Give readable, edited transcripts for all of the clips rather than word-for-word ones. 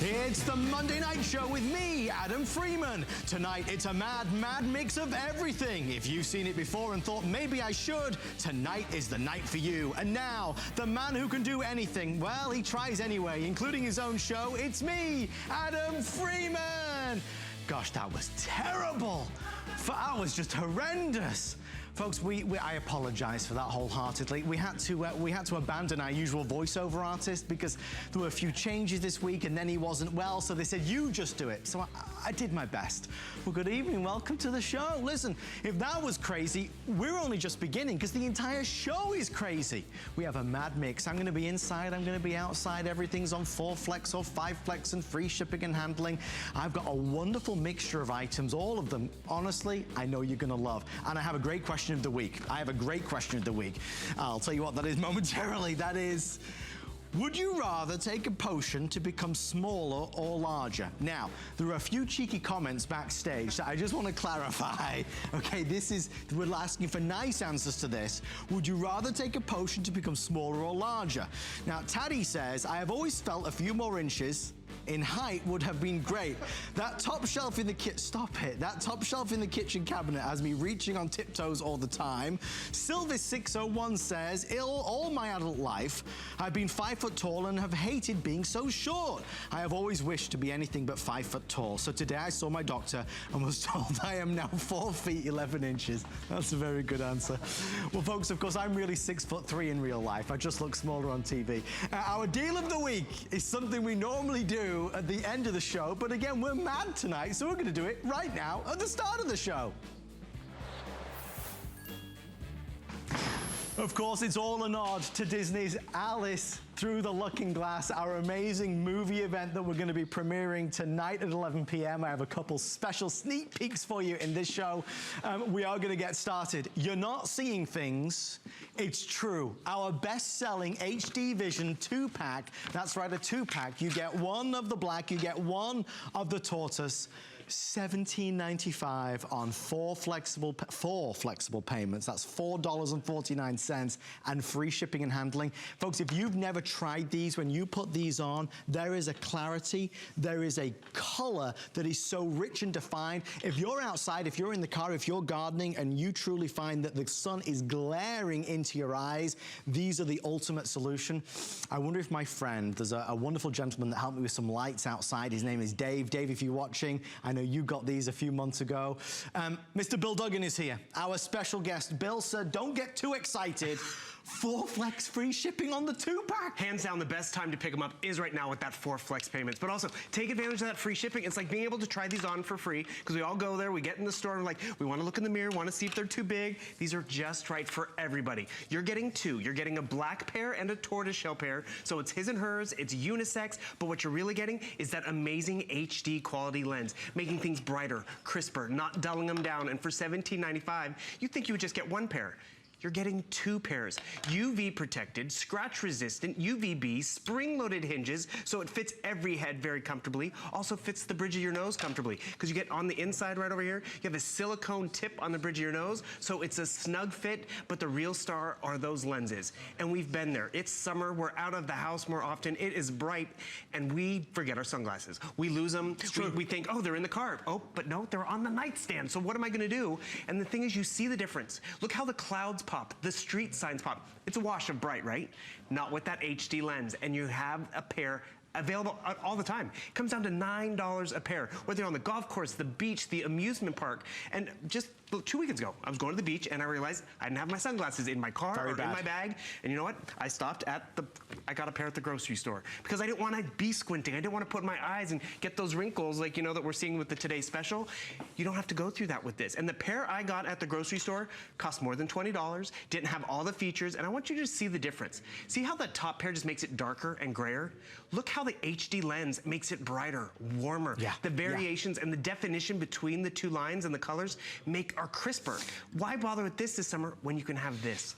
It's the Monday Night Show with me, Adam Freeman. Tonight, it's a mad mix of everything. If you've seen it before and thought maybe I should, tonight is the night for you. And now, the man who can do anything, well, he tries anyway, including his own show. It's me, Adam Freeman. Gosh, that was terrible. That was just horrendous. Folks, I apologize for that wholeheartedly. We had to abandon our usual voiceover artist because there were a few changes this week and then he wasn't well, so they said, you just do it. So I did my best. Well, good evening, welcome to the show. Listen, if that was crazy, we're only just beginning because the entire show is crazy. We have a mad mix. I'm gonna be inside, I'm gonna be outside. Everything's on 4 Flex or 5 Flex and free shipping and handling. I've got a wonderful mixture of items, all of them, honestly, I know you're gonna love. And I have a great question of the week. I have a great question of the week. I'll tell you what that is momentarily. That is, would you rather take a potion to become smaller or larger? Now, there are a few cheeky comments backstage that I just want to clarify. Okay, we're asking for nice answers to this. Would you rather take a potion to become smaller or larger? Now, Taddy says, I have always felt a few more inches in height would have been great. That top shelf in the stop it. That top shelf in the kitchen cabinet has me reaching on tiptoes all the time. Sylvis601 says, all my adult life, I've been 5 foot tall and have hated being so short. I have always wished to be anything but 5 foot tall. So today I saw my doctor and was told I am now 4 feet 11 inches. That's a very good answer. Well, folks, of course, I'm really 6'3" in real life. I just look smaller on TV. Our deal of the week is something we normally do at the end of the show, but again, we're mad tonight, so we're gonna do it right now at the start of the show. Of course, it's all a nod to Disney's Alice Through the Looking Glass, our amazing movie event that we're going to be premiering tonight at 11 p.m. I have a couple special sneak peeks for you in this show. We are going to get started. You're not seeing things, it's true. Our best-selling HD Vision 2-pack, that's right, a 2-pack. You get one of the black, you get one of the tortoise. $17.95 on 4 flexible payments. That's $4.49 and free shipping and handling. Folks, if you've never tried these, when you put these on, there is a clarity, there is a color that is so rich and defined. If you're outside, if you're in the car, if you're gardening and you truly find that the sun is glaring into your eyes, these are the ultimate solution. I wonder if my friend, there's a wonderful gentleman that helped me with some lights outside. His name is Dave. Dave, if you're watching, I know you got these a few months ago. Mr. Bill Duggan is here, our special guest. Bill, sir, don't get too excited. 4 Flex free shipping on the 2-pack. Hands down, the best time to pick them up is right now with that 4 Flex payments. But also, take advantage of that free shipping. It's like being able to try these on for free, because we all go there, we get in the store, and we want to look in the mirror, want to see if they're too big. These are just right for everybody. You're getting 2. You're getting a black pair and a tortoiseshell pair, so it's his and hers, it's unisex, but what you're really getting is that amazing HD quality lens, making things brighter, crisper, not dulling them down. And for $17.95, you'd think you would just get 1 pair. You're getting 2 pairs. UV protected, scratch resistant, UVB, spring loaded hinges, so it fits every head very comfortably. Also fits the bridge of your nose comfortably, because you get on the inside right over here, you have a silicone tip on the bridge of your nose, so it's a snug fit, but the real star are those lenses. And we've been there. It's summer, we're out of the house more often, it is bright, and we forget our sunglasses. We lose them, we think, oh, they're in the car. Oh, but no, they're on the nightstand, so what am I gonna do? And the thing is, you see the difference. Look how the clouds pop, the street signs pop. It's a wash of bright, right? Not with that HD lens, and you have a pair available all the time. It comes down to $9 a pair, whether you're on the golf course, the beach, the amusement park. And just 2 weekends ago, I was going to the beach and I realized I didn't have my sunglasses in my car or in my bag. And you know what? I stopped at I got a pair at the grocery store because I didn't want to be squinting. I didn't want to put my eyes and get those wrinkles like, you know, that we're seeing with the Today Special. You don't have to go through that with this. And the pair I got at the grocery store cost more than $20, didn't have all the features, and I want you to see the difference. See how the top pair just makes it darker and grayer? Look how the HD lens makes it brighter, warmer. Yeah. The variations and the definition between the 2 lines and the colors are crisper. Why bother with this summer when you can have this?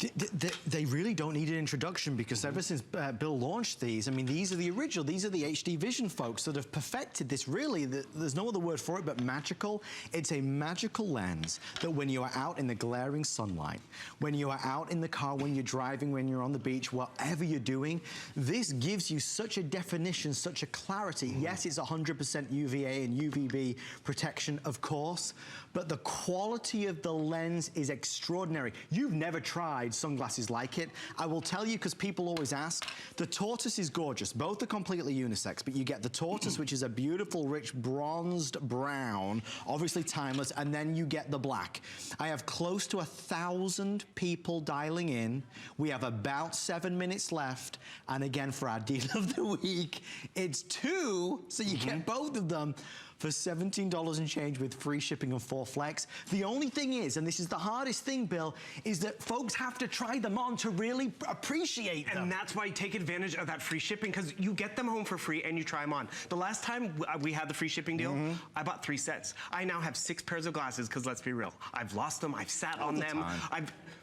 They really don't need an introduction, because ever since Bill launched these, I mean, these are the original, these are the HD Vision folks that have perfected this. Really, there's no other word for it but magical. It's a magical lens that when you are out in the glaring sunlight, when you are out in the car, when you're driving, when you're on the beach, whatever you're doing, this gives you such a definition definition, such a clarity. Yes, it's 100% UVA and UVB protection, of course, but the quality of the lens is extraordinary. You've never tried sunglasses like it. I will tell you, because people always ask, the tortoise is gorgeous. Both are completely unisex, but you get the tortoise, which is a beautiful, rich, bronzed brown, obviously timeless, and then you get the black. I have close to 1,000 people dialing in. We have about 7 minutes left, and again, for our deal of the week, it's 2, so you get both of them for $17 and change with free shipping and 4 flex. The only thing is, and this is the hardest thing, Bill, is that folks have to try them on to really appreciate them. And that's why you take advantage of that free shipping, because you get them home for free and you try them on. The last time we had the free shipping deal, I bought 3 sets. I now have 6 pairs of glasses, because let's be real, I've lost them, I've sat on them.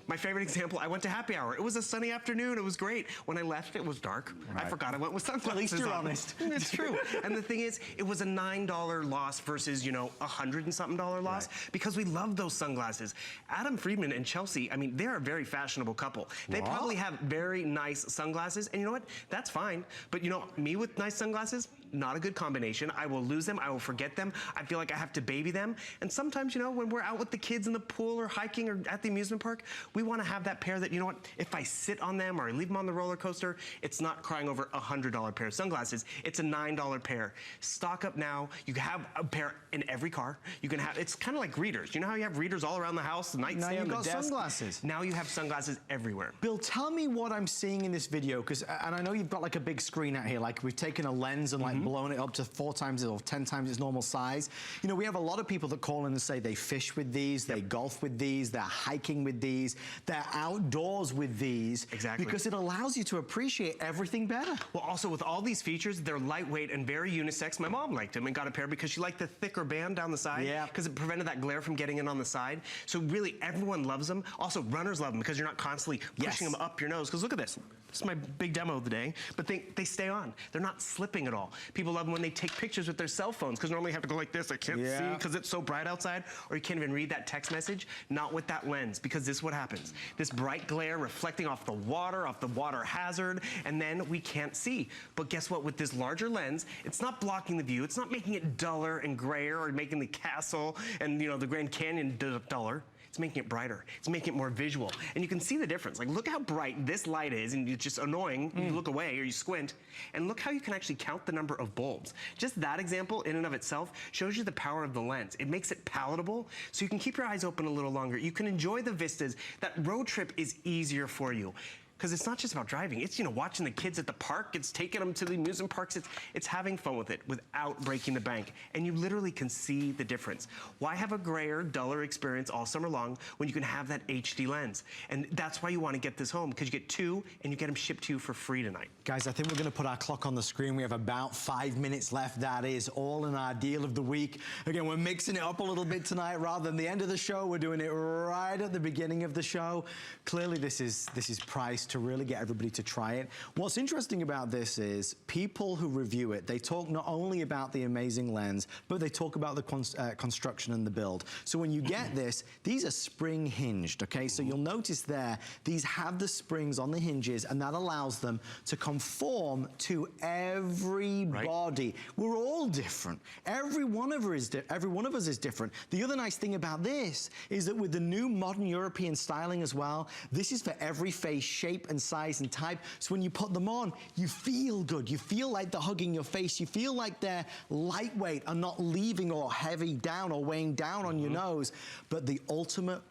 My favorite example, I went to happy hour. It was a sunny afternoon, it was great. When I left, it was dark. I forgot I went with sunglasses. At least you're on. honest. It's true. And the thing is, it was a $9 loss versus, you know, $100 and something loss, because we love those sunglasses. Adam Friedman and Chelsea, I mean, they're a very fashionable couple. They probably have very nice sunglasses, and you know what? That's fine. But you know, me with nice sunglasses, not a good combination. I will lose them, I will forget them. I feel like I have to baby them. And sometimes, you know, when we're out with the kids in the pool or hiking or at the amusement park, we want to have that pair that, you know what, if I sit on them or I leave them on the roller coaster, it's not crying over a $100 pair of sunglasses. It's a $9 pair. Stock up now. You can have a pair in every car. You can have, it's kind of like readers. You know how you have readers all around the house, the nightstand, now you've got the desk? sunglasses. Now you have sunglasses everywhere. Bill, tell me what I'm seeing in this video, because, and I know you've got like a big screen out here, like we've taken a lens and like blown it up to 4 times or 10 times its normal size. You know, we have a lot of people that call in and say they fish with these, they golf with these, they're hiking with these, they're outdoors with these. Exactly. Because it allows you to appreciate everything better. Well, also with all these features, they're lightweight and very unisex. My mom liked them and got a pair because she liked the thicker band down the side. Yeah. Because it prevented that glare from getting in on the side. So really, everyone loves them. Also, runners love them because you're not constantly pushing them up your nose. Because look at this. This is my big demo of the day. But they stay on. They're not slipping at all. People love them when they take pictures with their cell phones, because normally you have to go like this. I can't see because it's so bright outside, or you can't even read that text message. Not with that lens, because this is what happens. This bright glare reflecting off the water hazard, and then we can't see. But guess what? With this larger lens, it's not blocking the view. It's not making it duller and grayer, or making the castle and, you know, the Grand Canyon duller. It's making it brighter. It's making it more visual. And you can see the difference. Like, look how bright this light is, and it's just annoying. You look away or you squint, and look how you can actually count the number of bulbs. Just that example in and of itself shows you the power of the lens. It makes it palatable, so you can keep your eyes open a little longer. You can enjoy the vistas. That road trip is easier for you. Because it's not just about driving. It's, you know, watching the kids at the park. It's taking them to the amusement parks. It's having fun with it without breaking the bank. And you literally can see the difference. Why have a grayer, duller experience all summer long when you can have that HD lens? And that's why you want to get this home, because you get 2 and you get them shipped to you for free tonight. Guys, I think we're going to put our clock on the screen. We have about 5 minutes left. That is all in our deal of the week. Again, we're mixing it up a little bit tonight. Rather than the end of the show, we're doing it right at the beginning of the show. Clearly, this is priced to really get everybody to try it. What's interesting about this is people who review it, they talk not only about the amazing lens, but they talk about the construction and the build. So when you get this, these are spring hinged, okay? So you'll notice there, these have the springs on the hinges, and that allows them to conform to every body. We're all different. Every one of us is different. The other nice thing about this is that with the new modern European styling as well, this is for every face, shape, and size and type. So when you put them on, you feel good. You feel like they're hugging your face. You feel like they're lightweight and not leaving or heavy down or weighing down on your nose. But the ultimate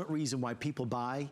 reason why people buy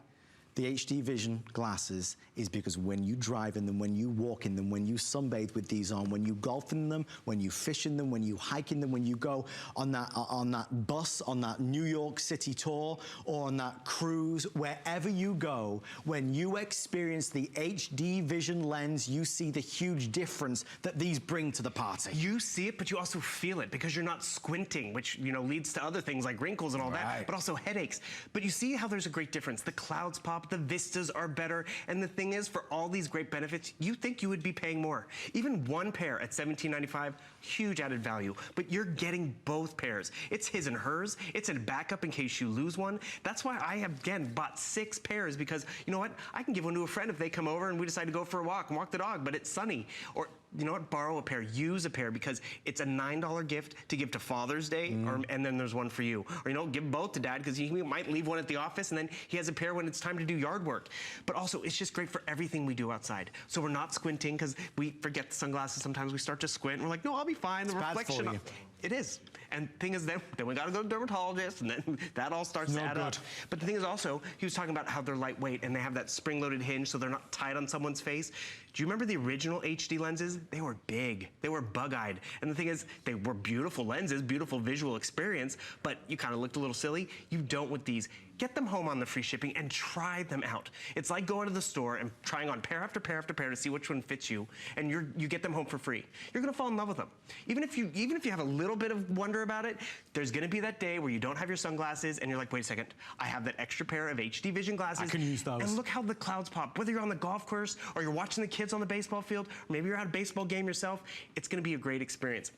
the HD Vision glasses is because when you drive in them, when you walk in them, when you sunbathe with these on, when you golf in them, when you fish in them, when you hike in them, when you go on that bus, on that New York City tour, or on that cruise, wherever you go, when you experience the HD Vision lens, you see the huge difference that these bring to the party. You see it, but you also feel it because you're not squinting, which, you know, leads to other things like wrinkles and all that, but also headaches. But you see how there's a great difference. The clouds pop, the vistas are better, and the thing is, for all these great benefits, you think you would be paying more. Even one pair at $17.95, huge added value, but you're getting both pairs. It's his and hers. It's a backup in case you lose one. That's why I have, again, bought 6 pairs, because, you know what, I can give one to a friend if they come over and we decide to go for a walk and walk the dog, but it's sunny. Or you know what, borrow a pair, use a pair, because it's a $9 gift to give to Father's Day, and then there's one for you. Or, you know, give both to Dad, because he might leave one at the office, and then he has a pair when it's time to do yard work. But also, it's just great for everything we do outside. So we're not squinting, because we forget the sunglasses. Sometimes we start to squint, and we're like, no, I'll be fine. The reflection. It is. And thing is, then we got to go to the dermatologist, and then that all starts to add up. But the thing is also, he was talking about how they're lightweight, and they have that spring-loaded hinge, so they're not tight on someone's face. Do you remember the original HD lenses? They were big. They were bug-eyed. And the thing is, they were beautiful lenses, beautiful visual experience, but you kind of looked a little silly. You don't with these. Get them home on the free shipping and try them out. It's like going to the store and trying on pair after pair after pair to see which one fits you, and you get them home for free. You're gonna fall in love with them. Even if you have a little bit of wonder about it, there's gonna be that day where you don't have your sunglasses and you're like, wait a second, I have that extra pair of HD Vision glasses. I can use those. And look how the clouds pop. Whether you're on the golf course or you're watching the kids on the baseball field, or maybe you're at a baseball game yourself, it's gonna be a great experience.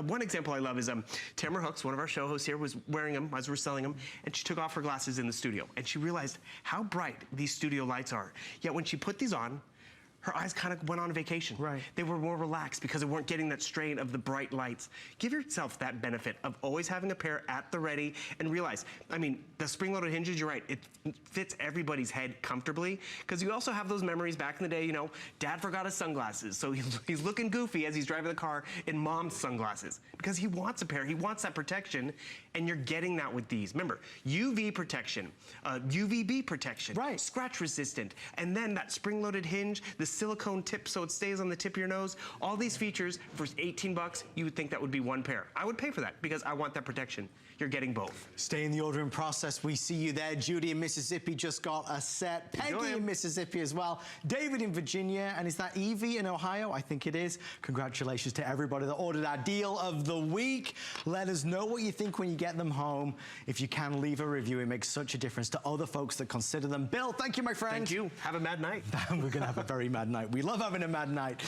One example I love is Tamara Hooks, one of our show hosts here, was wearing them as we're selling them, and she took off her glasses in the studio, and she realized how bright these studio lights are. Yet when she put these on, her eyes kind of went on vacation. Right. They were more relaxed because they weren't getting that strain of the bright lights. Give yourself that benefit of always having a pair at the ready, and realize, I mean, the spring-loaded hinges, you're right, it fits everybody's head comfortably, because you also have those memories back in the day, you know, Dad forgot his sunglasses, so he's looking goofy as he's driving the car in Mom's sunglasses, because he wants a pair, he wants that protection, and you're getting that with these. Remember, UV protection, UVB protection, right, scratch resistant, and then that spring-loaded hinge, the silicone tip so it stays on the tip of your nose. All these features for 18 bucks, you would think that would be one pair. I would pay for that because I want that protection. You're getting both. Stay in the ordering process. We see you there. Judy in Mississippi just got a set. Peggy in Mississippi as well. David in Virginia. And is that Evie in Ohio? I think it is. Congratulations to everybody that ordered our deal of the week. Let us know what you think when you get them home. If you can, leave a review. It makes such a difference to other folks that consider them. Bill, thank you, my friend. Thank you. Have a mad night. We're going to have a very mad night. We love having a mad night.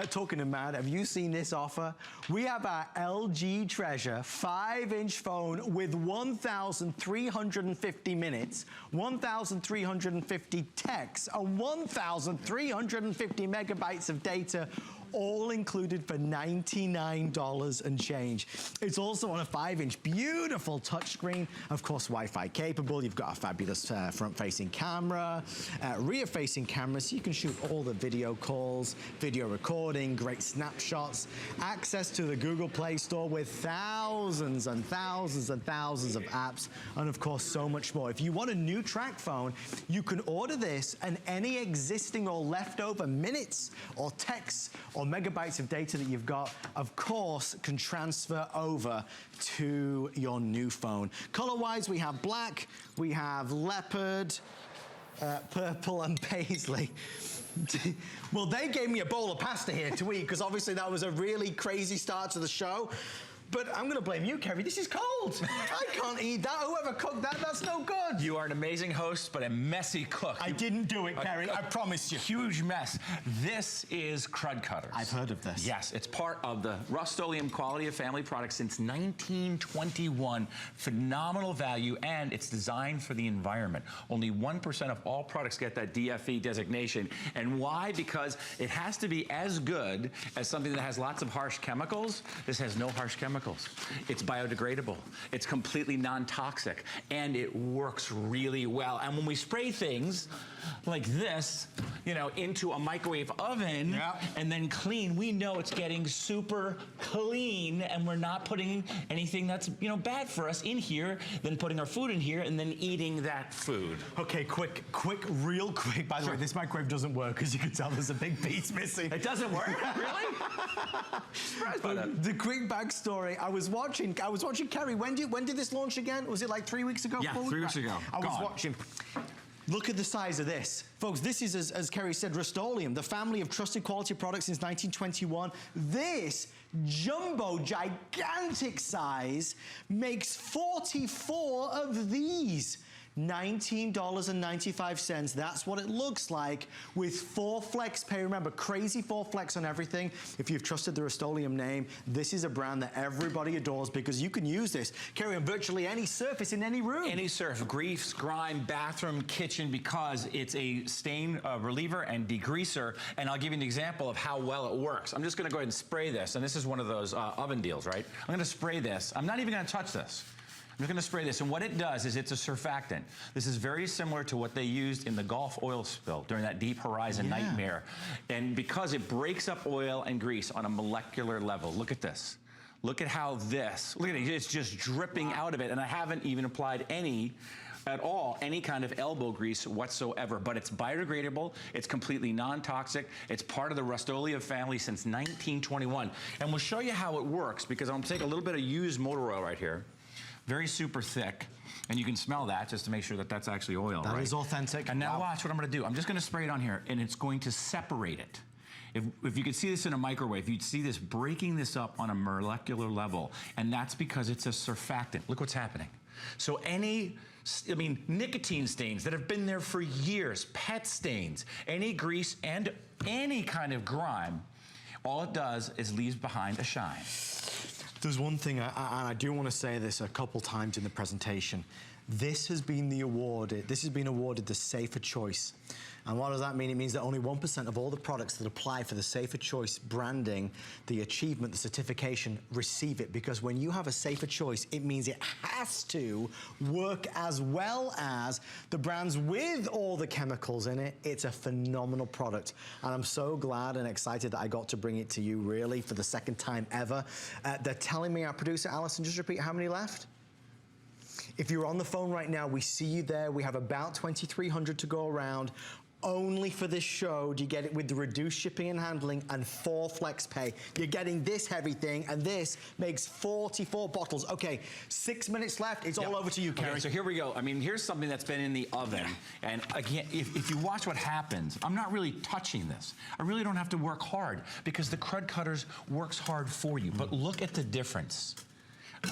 Talking of mad, have you seen this offer? We have our LG Treasure 5-inch phone with 1,350 minutes, 1,350 texts, and 1,350 megabytes of data, all included for $99 and change. It's also on a 5-inch, beautiful touchscreen, of course, Wi-Fi capable. You've got a fabulous front-facing camera, rear-facing camera, so you can shoot all the video calls, video recording, great snapshots, access to the Google Play Store with thousands and thousands and thousands of apps, and of course, so much more. If you want a new track phone, you can order this, and any existing or leftover minutes or texts or megabytes of data that you've got, of course, can transfer over to your new phone. Color-wise, we have black, we have leopard, purple, and paisley. Well, they gave me a bowl of pasta here to eat, because obviously that was a really crazy start to the show. But I'm going to blame you, Kerry. This is cold. I can't eat that. Whoever cooked that, that's no good. You are an amazing host, but a messy cook. I didn't do it, Kerry. I promise you. Huge mess. This is Crud Cutters. I've heard of this. Yes, it's part of the Rust-Oleum quality of family products since 1921. Phenomenal value, and it's designed for the environment. Only 1% of all products get that DFE designation. And why? Because it has to be as good as something that has lots of harsh chemicals. This has no harsh chemicals. It's biodegradable, it's completely non-toxic, and it works really well. And when we spray things like this, you know, into a microwave oven and then clean, we know it's getting super clean, and we're not putting anything that's, you know, bad for us in here, then putting our food in here and then eating that food. Okay, real quick. By the way, this microwave doesn't work, as you can tell. There's a big piece missing. It doesn't work? Really? Surprised by that. The quick backstory. I was watching Kerry. When did this launch again? Was it like 3 weeks ago? Yeah, 3 weeks ago. I was watching. Look at the size of this. Folks, this is, as Kerry said, Rust-Oleum, the family of trusted quality products since 1921. This jumbo, gigantic size makes 44 of these. $19.95. That's what it looks like with 4 flex pay. Remember, crazy 4 flex on everything. If you've trusted the Rust-Oleum name, this is a brand that everybody adores because you can use this, carry on virtually any surface in any room. Any surface, grease, grime, bathroom, kitchen, because it's a stain reliever and degreaser. And I'll give you an example of how well it works. I'm just gonna go ahead and spray this, and this is one of those oven deals, right? I'm gonna spray this. I'm not even gonna touch this. I'm just gonna spray this, and what it does is it's a surfactant. This is very similar to what they used in the Gulf oil spill during that Deep Horizon nightmare. And because it breaks up oil and grease on a molecular level. Look at this. Look at how this, look at it, it's just dripping out of it, and I haven't even applied any kind of elbow grease whatsoever, but it's biodegradable, it's completely non-toxic, it's part of the Rust-Oleum family since 1921. And we'll show you how it works, because I'm gonna take a little bit of used motor oil right here, very super thick, and you can smell that just to make sure that that's actually oil, right? That is authentic. And now watch what I'm gonna do. I'm just gonna spray it on here, and it's going to separate it. If you could see this in a microwave, you'd see this breaking this up on a molecular level, and that's because it's a surfactant. Look what's happening. So nicotine stains that have been there for years, pet stains, any grease and any kind of grime, all it does is leaves behind a shine. There's one thing, and I do want to say this a couple times in the presentation. This has been awarded the Safer Choice. And what does that mean? It means that only 1% of all the products that apply for the Safer Choice branding, the achievement, the certification, receive it. Because when you have a Safer Choice, it means it has to work as well as the brands with all the chemicals in it. It's a phenomenal product. And I'm so glad and excited that I got to bring it to you, really, for the second time ever. They're telling me, our producer, Allison, just repeat how many left? If you're on the phone right now, we see you there. We have about 2,300 to go around. Only for this show do you get it with the reduced shipping and handling and 4 flex pay. You're getting this heavy thing, and this makes 44 bottles. Okay, 6 minutes left. It's all over to you, Kerry. Okay, so here we go. I mean, here's something that's been in the oven. And again, if you watch what happens, I'm not really touching this. I really don't have to work hard because the Crud Cutters works hard for you. But look at the difference.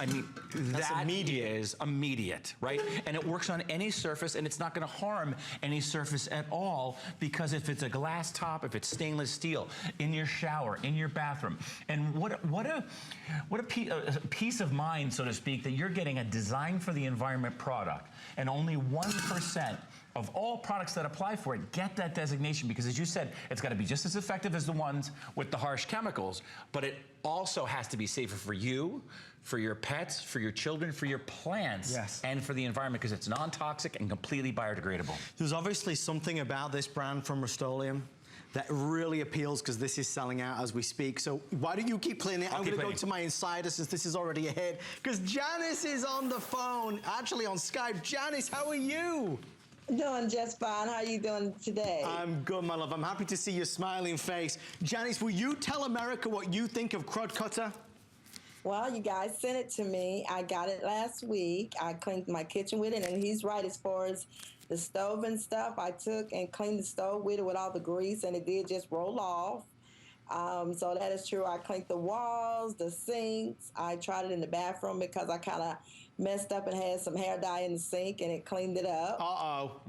I mean, that is immediate, right? And it works on any surface, and it's not gonna harm any surface at all, because if it's a glass top, if it's stainless steel, in your shower, in your bathroom. And what a peace of mind, so to speak, that you're getting a design for the environment product, and only 1% of all products that apply for it get that designation, because as you said, it's got to be just as effective as the ones with the harsh chemicals, but it also has to be safer for you, for your pets, for your children, for your plants, and for the environment, because it's non-toxic and completely biodegradable. There's obviously something about this brand from Rust-Oleum that really appeals, because this is selling out as we speak. So why don't you keep playing it? I'm going to go to my insider, since this is already a hit, because Janice is on the phone, actually on Skype. Janice, how are you? Doing just fine. How are you doing today? I'm good, my love. I'm happy to see your smiling face. Janice, will you tell America what you think of Crud Cutter? Well, you guys sent it to me. I got it last week. I cleaned my kitchen with it, and he's right as far as the stove and stuff. I took and cleaned the stove with it with all the grease, and it did just roll off. So that is true. I cleaned the walls, the sinks. I tried it in the bathroom because I kind of messed up and had some hair dye in the sink, and it cleaned it up. Uh-oh.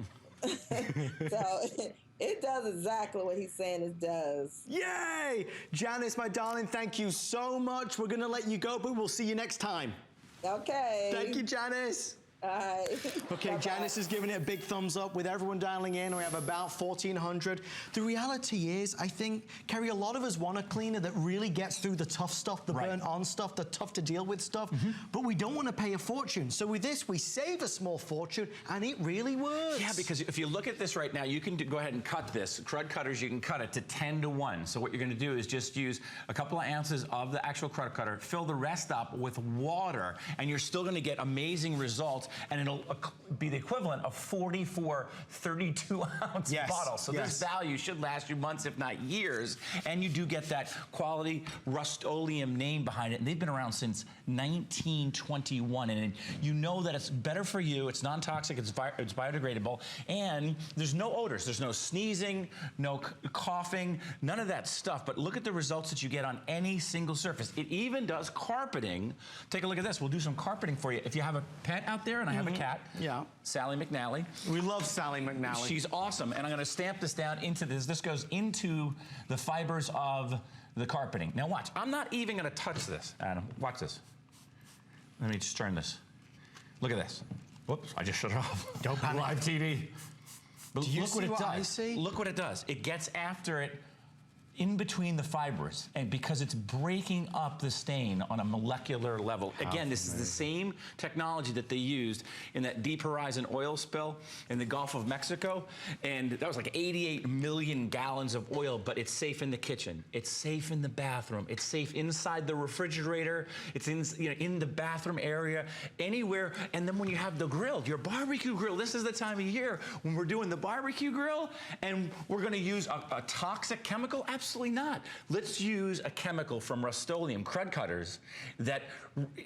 So it does exactly what he's saying it does. Yay! Janice, my darling, thank you so much. We're going to let you go, but we'll see you next time. Okay. Thank you, Janice. All right. Okay, Bye-bye. Janice is giving it a big thumbs up. With everyone dialing in, we have about 1,400. The reality is, I think, Kerry, a lot of us want a cleaner that really gets through the tough stuff, the burnt-on stuff, the tough-to-deal-with stuff, but we don't want to pay a fortune. So with this, we save a small fortune, and it really works. Yeah, because if you look at this right now, you can go ahead and cut this. Crud Cutters, you can cut it to 10-to-1. So what you're going to do is just use a couple of ounces of the actual Crud Cutter, fill the rest up with water, and you're still going to get amazing results. And it'll be the equivalent of 44 32-ounce bottles. So this value should last you months, if not years. And you do get that quality Rust-Oleum name behind it. And they've been around since 1921. And you know that it's better for you. It's non-toxic. It's biodegradable. And there's no odors. There's no sneezing, no coughing, none of that stuff. But look at the results that you get on any single surface. It even does carpeting. Take a look at this. We'll do some carpeting for you. If you have a pet out there, there, and I have a cat. Yeah. Sally McNally. We love Sally McNally. She's awesome, and I'm going to stamp this down into this. This goes into the fibers of the carpeting. Now watch, I'm not even going to touch this, Adam. Watch this. Let me just turn this. Look at this. Whoops, I just shut it off. Don't panic. Live TV. But Do you look what see it what I does. see? Look what it does. It gets after it in between the fibers, and because it's breaking up the stain on a molecular level. Again, this is the same technology that they used in that Deep Horizon oil spill in the Gulf of Mexico, and that was like 88 million gallons of oil, but it's safe in the kitchen, it's safe in the bathroom, it's safe inside the refrigerator, it's in the bathroom area, anywhere. And then when you have the grill, your barbecue grill, this is the time of year when we're doing the barbecue grill, and we're gonna use a toxic chemical? Absolutely not. Let's use a chemical from Rust-Oleum, Crud Cutters, that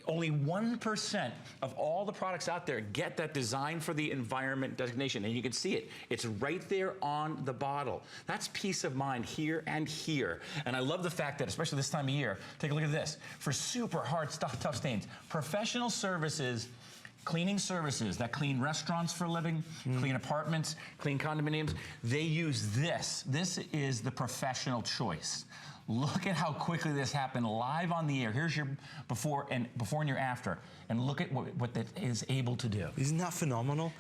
only 1% of all the products out there get that design for the environment designation. And you can see it. It's right there on the bottle. That's peace of mind here and here. And I love the fact that, especially this time of year, take a look at this. For super hard, tough stains, professional services, cleaning services that clean restaurants for a living, clean apartments, clean condominiums, they use this. This is the professional choice. Look at how quickly this happened live on the air. Here's your before and your after. And look at what that is able to do. Isn't that phenomenal?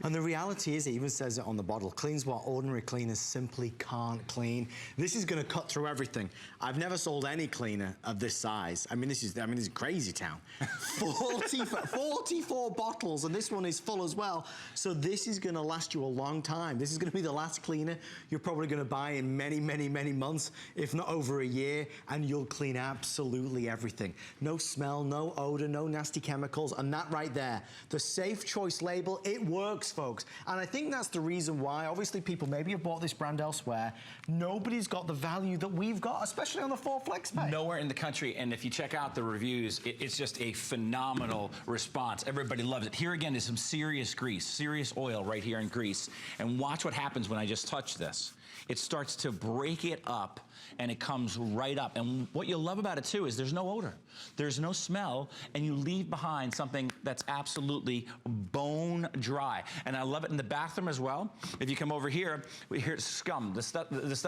And the reality is, it even says it on the bottle, cleans what ordinary cleaners simply can't clean. This is going to cut through everything. I've never sold any cleaner of this size. I mean, this is crazy town. 44 bottles, and this one is full as well. So this is going to last you a long time. This is going to be the last cleaner you're probably going to buy in many, many, many months, if not over a year, and you'll clean absolutely everything. No smell, no odor, no nasty chemicals, and that right there, the Safe Choice label, it works, folks. And I think that's the reason why, obviously, people maybe have bought this brand elsewhere. Nobody's got the value that we've got, especially on the 4 FlexPay. Nowhere in the country, and if you check out the reviews, it's just a phenomenal response. Everybody loves it. Here again is some serious grease, serious oil right here in grease. And watch what happens when I just touch this. It starts to break it up, and it comes right up. And what you'll love about it too is there's no odor, there's no smell, and you leave behind something that's absolutely bone dry. And I love it in the bathroom as well. If you come over here, here's scum, the stuff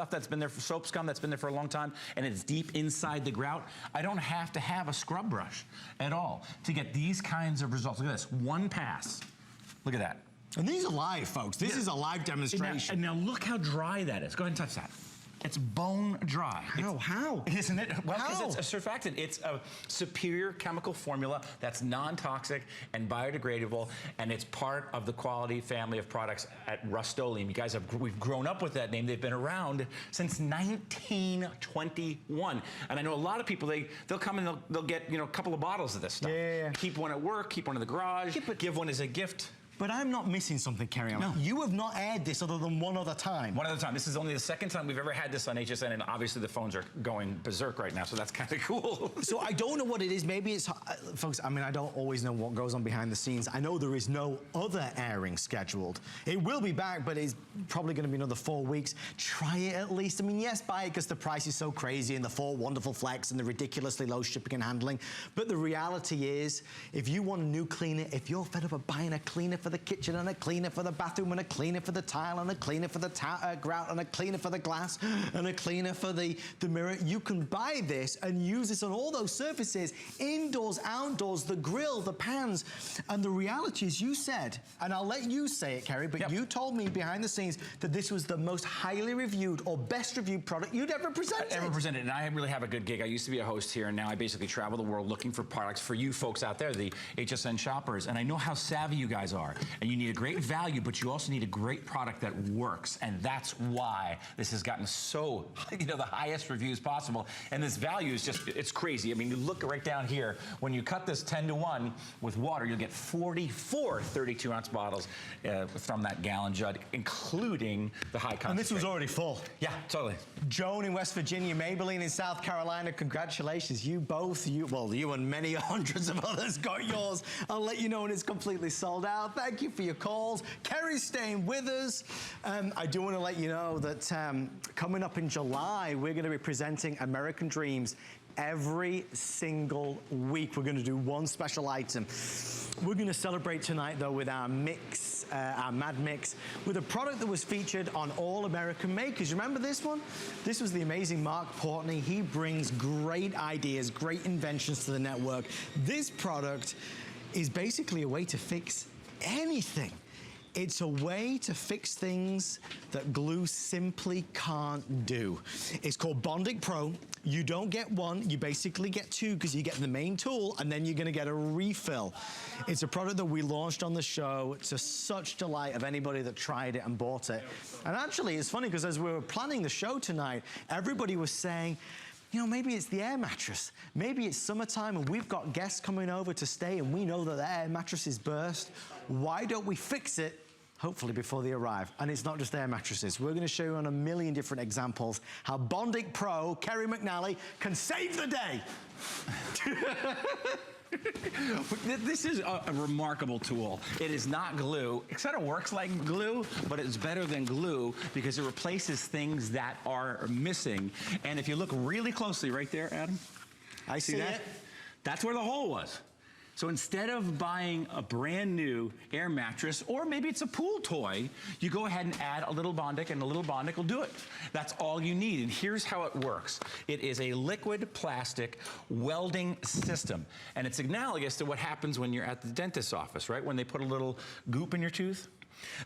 that's been there, for soap scum that's been there for a long time, and it's deep inside the grout. I don't have to have a scrub brush at all to get these kinds of results. Look at this, one pass. Look at that. And these are live, folks. This is a live demonstration. And now look how dry that is. Go ahead and touch that. It's bone dry. How? Isn't it? Well, because How? it's a surfactant. It's a superior chemical formula that's non-toxic and biodegradable, and it's part of the quality family of products at Rust-Oleum. You guys we've grown up with that name. They've been around since 1921. And I know a lot of people, they'll come and they'll get, a couple of bottles of this stuff. Yeah. Keep one at work, keep one in the garage, give one as a gift. But I'm not missing something, Kerry. No. You have not aired this other than one other time. One other time. This is only the second time we've ever had this on HSN, and obviously the phones are going berserk right now, so that's kind of cool. So I don't know what it is. Maybe it's, folks, I mean, I don't always know what goes on behind the scenes. I know there is no other airing scheduled. It will be back, but it's probably going to be another 4 weeks. Try it at least. I mean, yes, buy it because the price is so crazy and the 4 wonderful flex and the ridiculously low shipping and handling. But the reality is, if you want a new cleaner, if you're fed up of buying a cleaner for the kitchen and a cleaner for the bathroom and a cleaner for the tile and a cleaner for the grout and a cleaner for the glass and a cleaner for the mirror, you can buy this and use this on all those surfaces, indoors, outdoors, the grill, the pans. And the reality is, you said, and I'll let you say it, Kerry, but you told me behind the scenes that this was the most highly reviewed or best reviewed product you'd ever presented. And I really have a good gig. I used to be a host here, and now I basically travel the world looking for products for you folks out there, the HSN shoppers. And I know how savvy you guys are, and you need a great value, but you also need a great product that works, and that's why this has gotten so, the highest reviews possible. And this value is just, it's crazy. I mean, you look right down here, when you cut this 10-to-1 with water, you'll get 44 32-ounce bottles from that gallon jug, including the high concentrate. And this was already full. Yeah, totally. Joan in West Virginia, Maybelline in South Carolina, congratulations. You both, you and many hundreds of others got yours. I'll let you know when it's completely sold out. Thank you for your calls. Kerry's staying with us. I do want to let you know that coming up in July, we're going to be presenting American Dreams every single week we're going to do one special item. We're going to celebrate tonight, though, with our mix, our Mad Mix, with a product that was featured on All American Makers. Remember this one? This was the amazing Mark Portney. He brings great ideas, great inventions to the network. This product is basically a way to fix anything. It's a way to fix things that glue simply can't do. It's called Bondic Pro. You don't get one, you basically get two because you get the main tool and then you're gonna get a refill. It's a product that we launched on the show to such delight of anybody that tried it and bought it. And actually, it's funny because as we were planning the show tonight, everybody was saying, you know, maybe it's the air mattress. Maybe it's summertime and we've got guests coming over to stay and we know that the air mattress is burst. Why don't we fix it, hopefully before they arrive? And it's not just air mattresses. We're gonna show you on a million different examples how Bondic Pro, Kerry McNally, can save the day. This is a remarkable tool. It is not glue. It kind of works like glue, but it's better than glue because it replaces things that are missing. And if you look really closely right there, Adam, I see that? it. That's where the hole was. So instead of buying a brand new air mattress, or maybe it's a pool toy, you go ahead and add a little Bondic and a little Bondic will do it. That's all you need, and here's how it works. It is a liquid plastic welding system, and it's analogous to what happens when you're at the dentist's office, right? When they put a little goop in your tooth.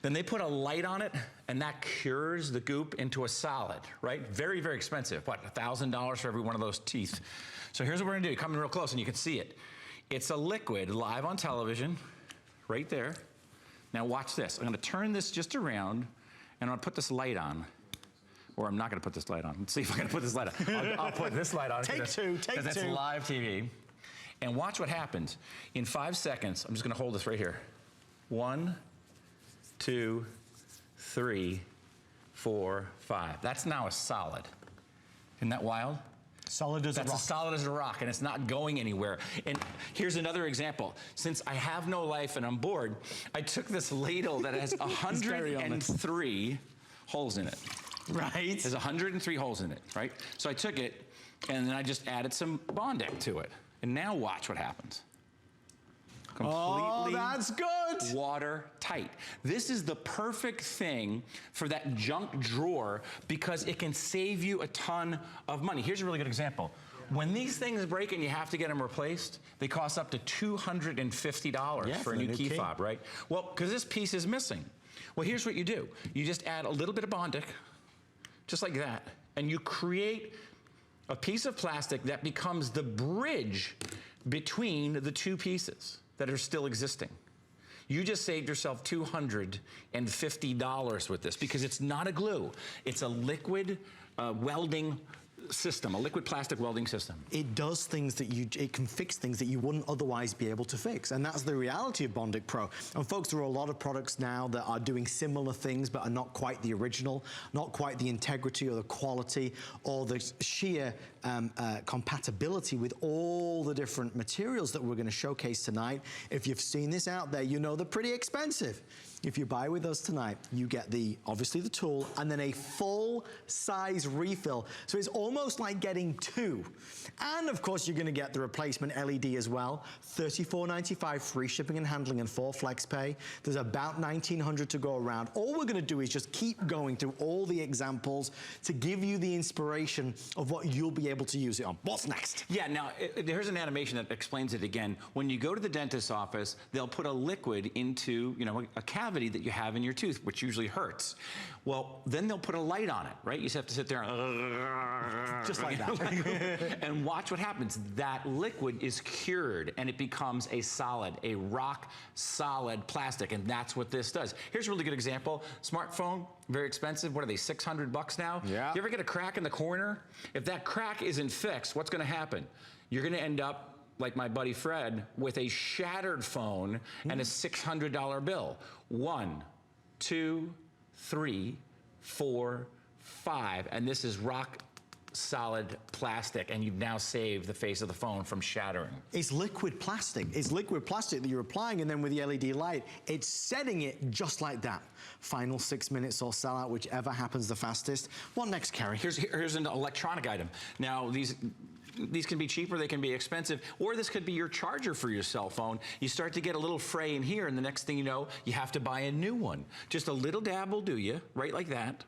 Then they put a light on it, and that cures the goop into a solid, right? Very, very expensive. What, $1,000 for every one of those teeth? So here's what we're gonna do. Come in real close and you can see it. It's a liquid live on television, right there. Now watch this. I'm gonna turn this just around, and I'm gonna put this light on. Or I'm not gonna put this light on. Let's see if I'm gonna put this light on. I'll put this light on. Take two, take two. Because it's live TV. And watch what happens. In 5 seconds, I'm just gonna hold this right here. 1, 2, 3, 4, 5. That's now a solid. Isn't that wild? Solid as a rock. That's as solid as a rock, and it's not going anywhere. And here's another example. Since I have no life and I'm bored, I took this ladle that has 103 holes in it. Right. There's 103 holes in it, right? So I took it, and then I just added some Bondic to it. And now watch what happens. Oh, that's good. Watertight. This is the perfect thing for that junk drawer because it can save you a ton of money. Here's a really good example. When these things break and you have to get them replaced, they cost up to $250 for a new key fob, right? Well, because this piece is missing. Well, here's what you do. You just add a little bit of Bondic, just like that, and you create a piece of plastic that becomes the bridge between the two pieces that are still existing. You just saved yourself $250 with this because it's not a glue. It's a liquid welding system, a liquid plastic welding system. It does things that it can fix things that you wouldn't otherwise be able to fix. And that's the reality of Bondic Pro. And folks, there are a lot of products now that are doing similar things but are not quite the original, not quite the integrity or the quality or the sheer compatibility with all the different materials that we're going to showcase tonight. If you've seen this out there, you know they're pretty expensive. If you buy with us tonight, you get obviously the tool and then a full size refill. So it's almost like getting two. And of course, you're gonna get the replacement LED as well. $34.95 free shipping and handling and 4 flex pay. There's about 1,900 to go around. All we're gonna do is just keep going through all the examples to give you the inspiration of what you'll be able to use it on. What's next? Yeah, now, here's an animation that explains it again. When you go to the dentist's office, they'll put a liquid into, you know, a cavity that you have in your tooth, which usually hurts. Well, then they'll put a light on it, right? You just have to sit there and just like that. And watch what happens. That liquid is cured and it becomes a solid, a rock solid plastic, and that's what this does. Here's a really good example. Smartphone, very expensive. What are they, $600 now? Yeah. You ever get a crack in the corner? If that crack isn't fixed, what's gonna happen? You're gonna end up like my buddy Fred, with a shattered phone and a $600 bill. 1, 2, 3, 4, 5, and this is rock solid plastic, and you've now saved the face of the phone from shattering. It's liquid plastic. It's liquid plastic that you're applying, and then with the LED light, it's setting it just like that. Final 6 minutes or sell out, whichever happens the fastest. What next, Kerry? Here's an electronic item. Now, these these can be cheaper, they can be expensive, or this could be your charger for your cell phone. You start to get a little fray in here, and the next thing you know, you have to buy a new one. Just a little dab will do you, right like that.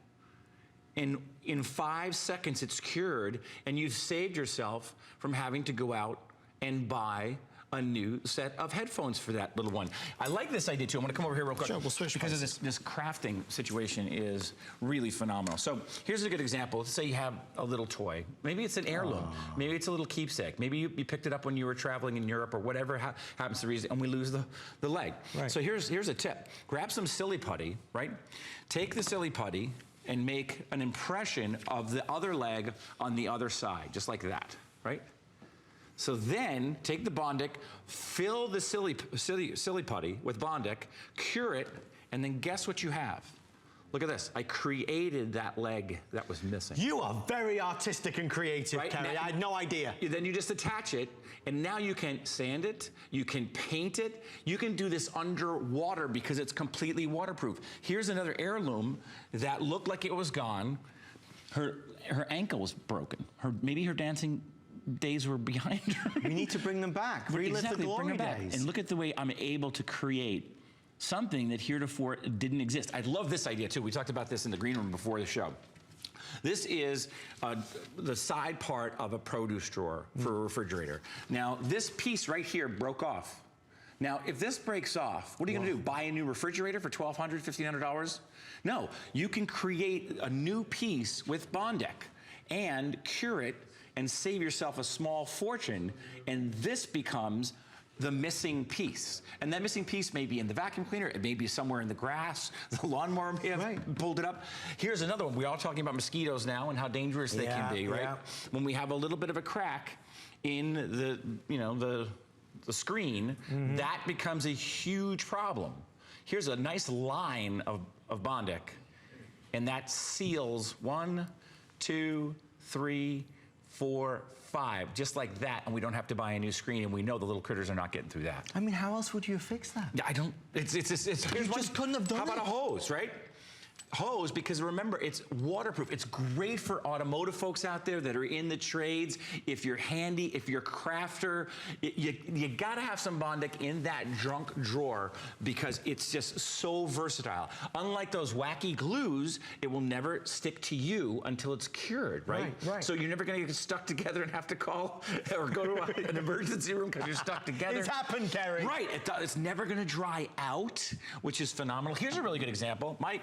And in 5 seconds, it's cured, and you've saved yourself from having to go out and buy a new set of headphones for that little one. I like this idea too. I'm gonna come over here real quick. Sure, we'll switch because of places. this crafting situation is really phenomenal. So here's a good example. Let's say you have a little toy. Maybe it's an heirloom. Maybe it's a little keepsake. Maybe you picked it up when you were traveling in Europe or whatever happens to reason, and we lose the leg. Right. So here's a tip. Grab some silly putty, right? Take the silly putty and make an impression of the other leg on the other side, just like that, right? So then take the Bondic, fill the silly putty with Bondic, cure it, and then guess what you have? Look at this. I created that leg that was missing. You are very artistic and creative, Right? Kerry. Now- I had no idea. Then you just attach it, and now you can sand it, you can paint it, you can do this underwater because it's completely waterproof. Here's another heirloom that looked like it was gone. Her ankle was broken. Maybe her dancing days were behind her. We need to bring them back. Relive the Exactly, bring glory them back. days. And look at the way I'm able to create something that heretofore didn't exist. I love this idea too. We talked about this in the green room before the show. This is the side part of a produce drawer for a refrigerator. Now, this piece right here broke off. Now, if this breaks off, what are you gonna do? Buy a new refrigerator for $1,200, $1,500? No, you can create a new piece with Bondic and cure it and save yourself a small fortune, and this becomes the missing piece. And that missing piece may be in the vacuum cleaner, it may be somewhere in the grass, the lawnmower may have pulled it up. Here's another one. We're all talking about mosquitoes now and how dangerous they can be, right? Yeah. When we have a little bit of a crack in the screen, that becomes a huge problem. Here's a nice line of Bondic, and that seals 1, 2, 3, 4, 5, just like that, and we don't have to buy a new screen, and we know the little critters are not getting through that. I mean, how else would you fix that? I don't. It's You just couldn't have done How about it. a hose, right? Hose, because remember, it's waterproof. It's great for automotive folks out there that are in the trades. If you're handy, if you're a crafter, you gotta have some Bondic in that junk drawer because it's just so versatile. Unlike those wacky glues, it will never stick to you until it's cured, right? Right. So you're never gonna get stuck together and have to call or go to an emergency room because you're stuck together. It's happened, Kerry. Right, it's never gonna dry out, which is phenomenal. Here's a really good example. My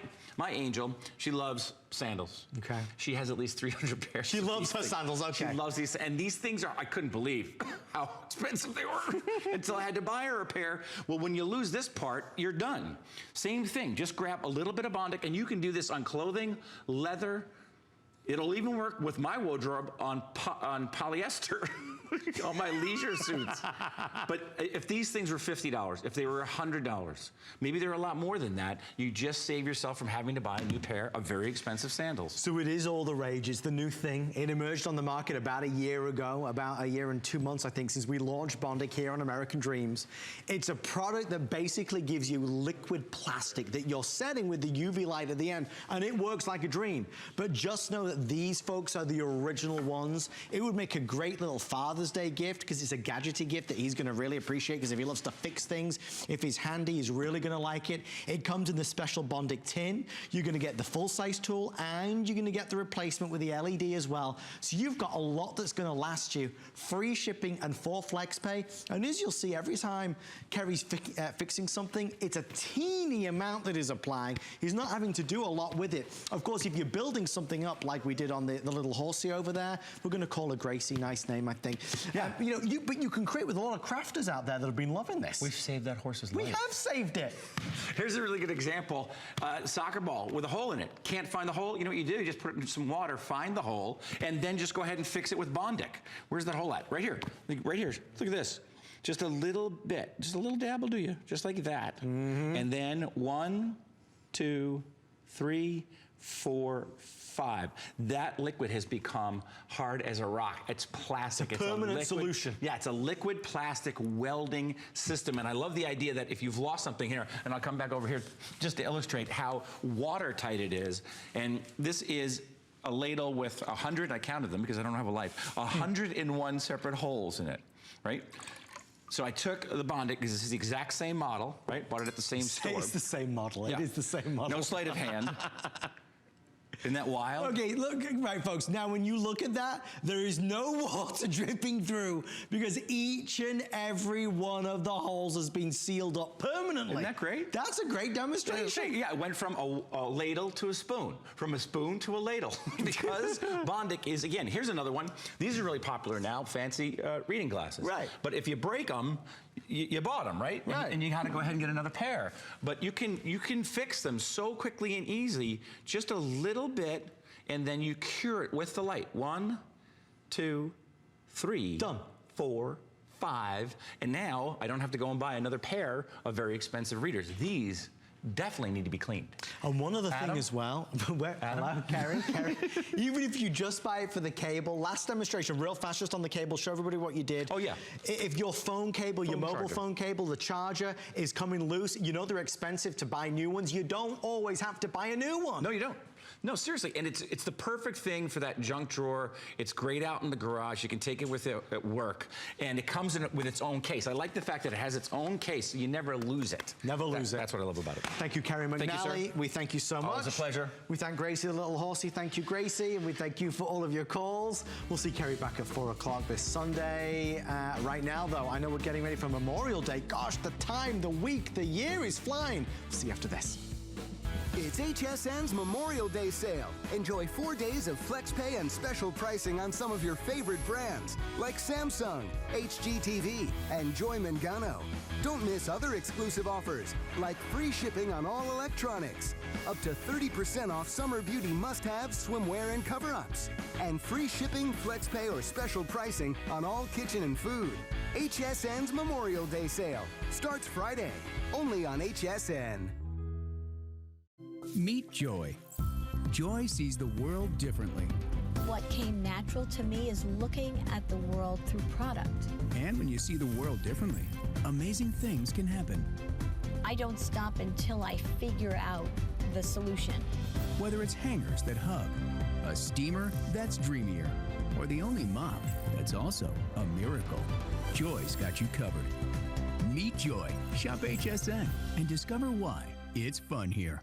Angel, she loves sandals. Okay. She has at least 300 pairs. She of loves these her things. sandals, okay. She loves these, and these things I couldn't believe how expensive they were until I had to buy her a pair. Well, when you lose this part, you're done. Same thing, just grab a little bit of Bondic, and you can do this on clothing, leather. It'll even work with my wardrobe on polyester. On my leisure suits. But if these things were $50, if they were $100, maybe they're a lot more than that, you just save yourself from having to buy a new pair of very expensive sandals. So it is all the rage. It's the new thing. It emerged on the market about a year ago, about a year and 2 months, I think, since we launched Bondic here on American Dreams. It's a product that basically gives you liquid plastic that you're setting with the UV light at the end, and it works like a dream. But just know that these folks are the original ones. It would make a great little Father's Day gift because it's a gadgety gift that he's going to really appreciate because if he loves to fix things, if he's handy, he's really going to like it. It comes in the special Bondic tin. You're going to get the full-size tool and you're going to get the replacement with the LED as well. So you've got a lot that's going to last you. Free shipping and full flex pay. And as you'll see, every time Kerry's fixing something, it's a teeny amount that he's applying. He's not having to do a lot with it. Of course, if you're building something up like we did on the little horsey over there, we're going to call her Gracie. Nice name, I think. Yeah, but you can create with a lot of crafters out there that have been loving this. We've saved that horse's life. We have saved it. Here's a really good example. Soccer ball with a hole in it. Can't find the hole? You know what you do? You just put it in some water, find the hole, and then just go ahead and fix it with Bondic. Where's that hole at? Right here. Right here. Look at this. Just a little bit. Just a little dab will do you. Just like that. And then 1, 2, 3, 4, 5. That liquid has become hard as a rock. It's plastic. It's a permanent solution. Yeah, it's a liquid plastic welding system. And I love the idea that if you've lost something here, and I'll come back over here just to illustrate how watertight it is. And this is a ladle with 100, I counted them because I don't have a life, 101 separate holes in it, right? So I took the Bondic, because this is the exact same model, right? Bought it at the same store. It's the same model. Yeah. It is the same model. No sleight of hand. Isn't that wild? Okay, look, right, folks. Now, when you look at that, there is no water dripping through because each and every one of the holes has been sealed up permanently. Isn't that great? That's a great demonstration. Yeah, it went from a ladle to a spoon, from a spoon to a ladle, because Bondic is, again, here's another one. These are really popular now, fancy reading glasses. Right. But if you break them, you bought them, right? Right. And you got to go ahead and get another pair. But you can fix them so quickly and easily, just a little bit, and then you cure it with the light. 1, 2, 3. Done. 4, 5, and now I don't have to go and buy another pair of very expensive readers. These definitely need to be cleaned. And one other thing Adam? as well, hello, Carrie, even if you just buy it for the cable, last demonstration, real fast, just on the cable, show everybody what you did. Oh, yeah. If your phone cable, your mobile phone cable, the charger is coming loose, you know they're expensive to buy new ones. You don't always have to buy a new one. No, you don't. No, seriously, and it's the perfect thing for that junk drawer. It's great out in the garage. You can take it with you at work, and it comes in with its own case. I like the fact that it has its own case, so you never lose it. Never lose it. That's what I love about it. Thank you, Carrie McNally. Thank you, sir. We thank you so much. Always a pleasure. We thank Gracie, the little horsey. Thank you, Gracie, and we thank you for all of your calls. We'll see Carrie back at 4 o'clock this Sunday. Right now, though, I know we're getting ready for Memorial Day. Gosh, the time, the week, the year is flying. We'll see you after this. It's HSN's Memorial Day sale. Enjoy 4 days of flex pay and special pricing on some of your favorite brands, like Samsung, HGTV, and Joy Mangano. Don't miss other exclusive offers, like free shipping on all electronics, up to 30% off summer beauty must-haves, swimwear, and cover-ups, and free shipping, flex pay, or special pricing on all kitchen and food. HSN's Memorial Day sale starts Friday, only on HSN. Meet Joy. Joy sees the world differently. What came natural to me is looking at the world through product. And when you see the world differently, amazing things can happen. I don't stop until I figure out the solution. Whether it's hangers that hug, a steamer that's dreamier, or the only mop that's also a miracle, Joy's got you covered. Meet Joy. Shop HSN and discover why it's fun here.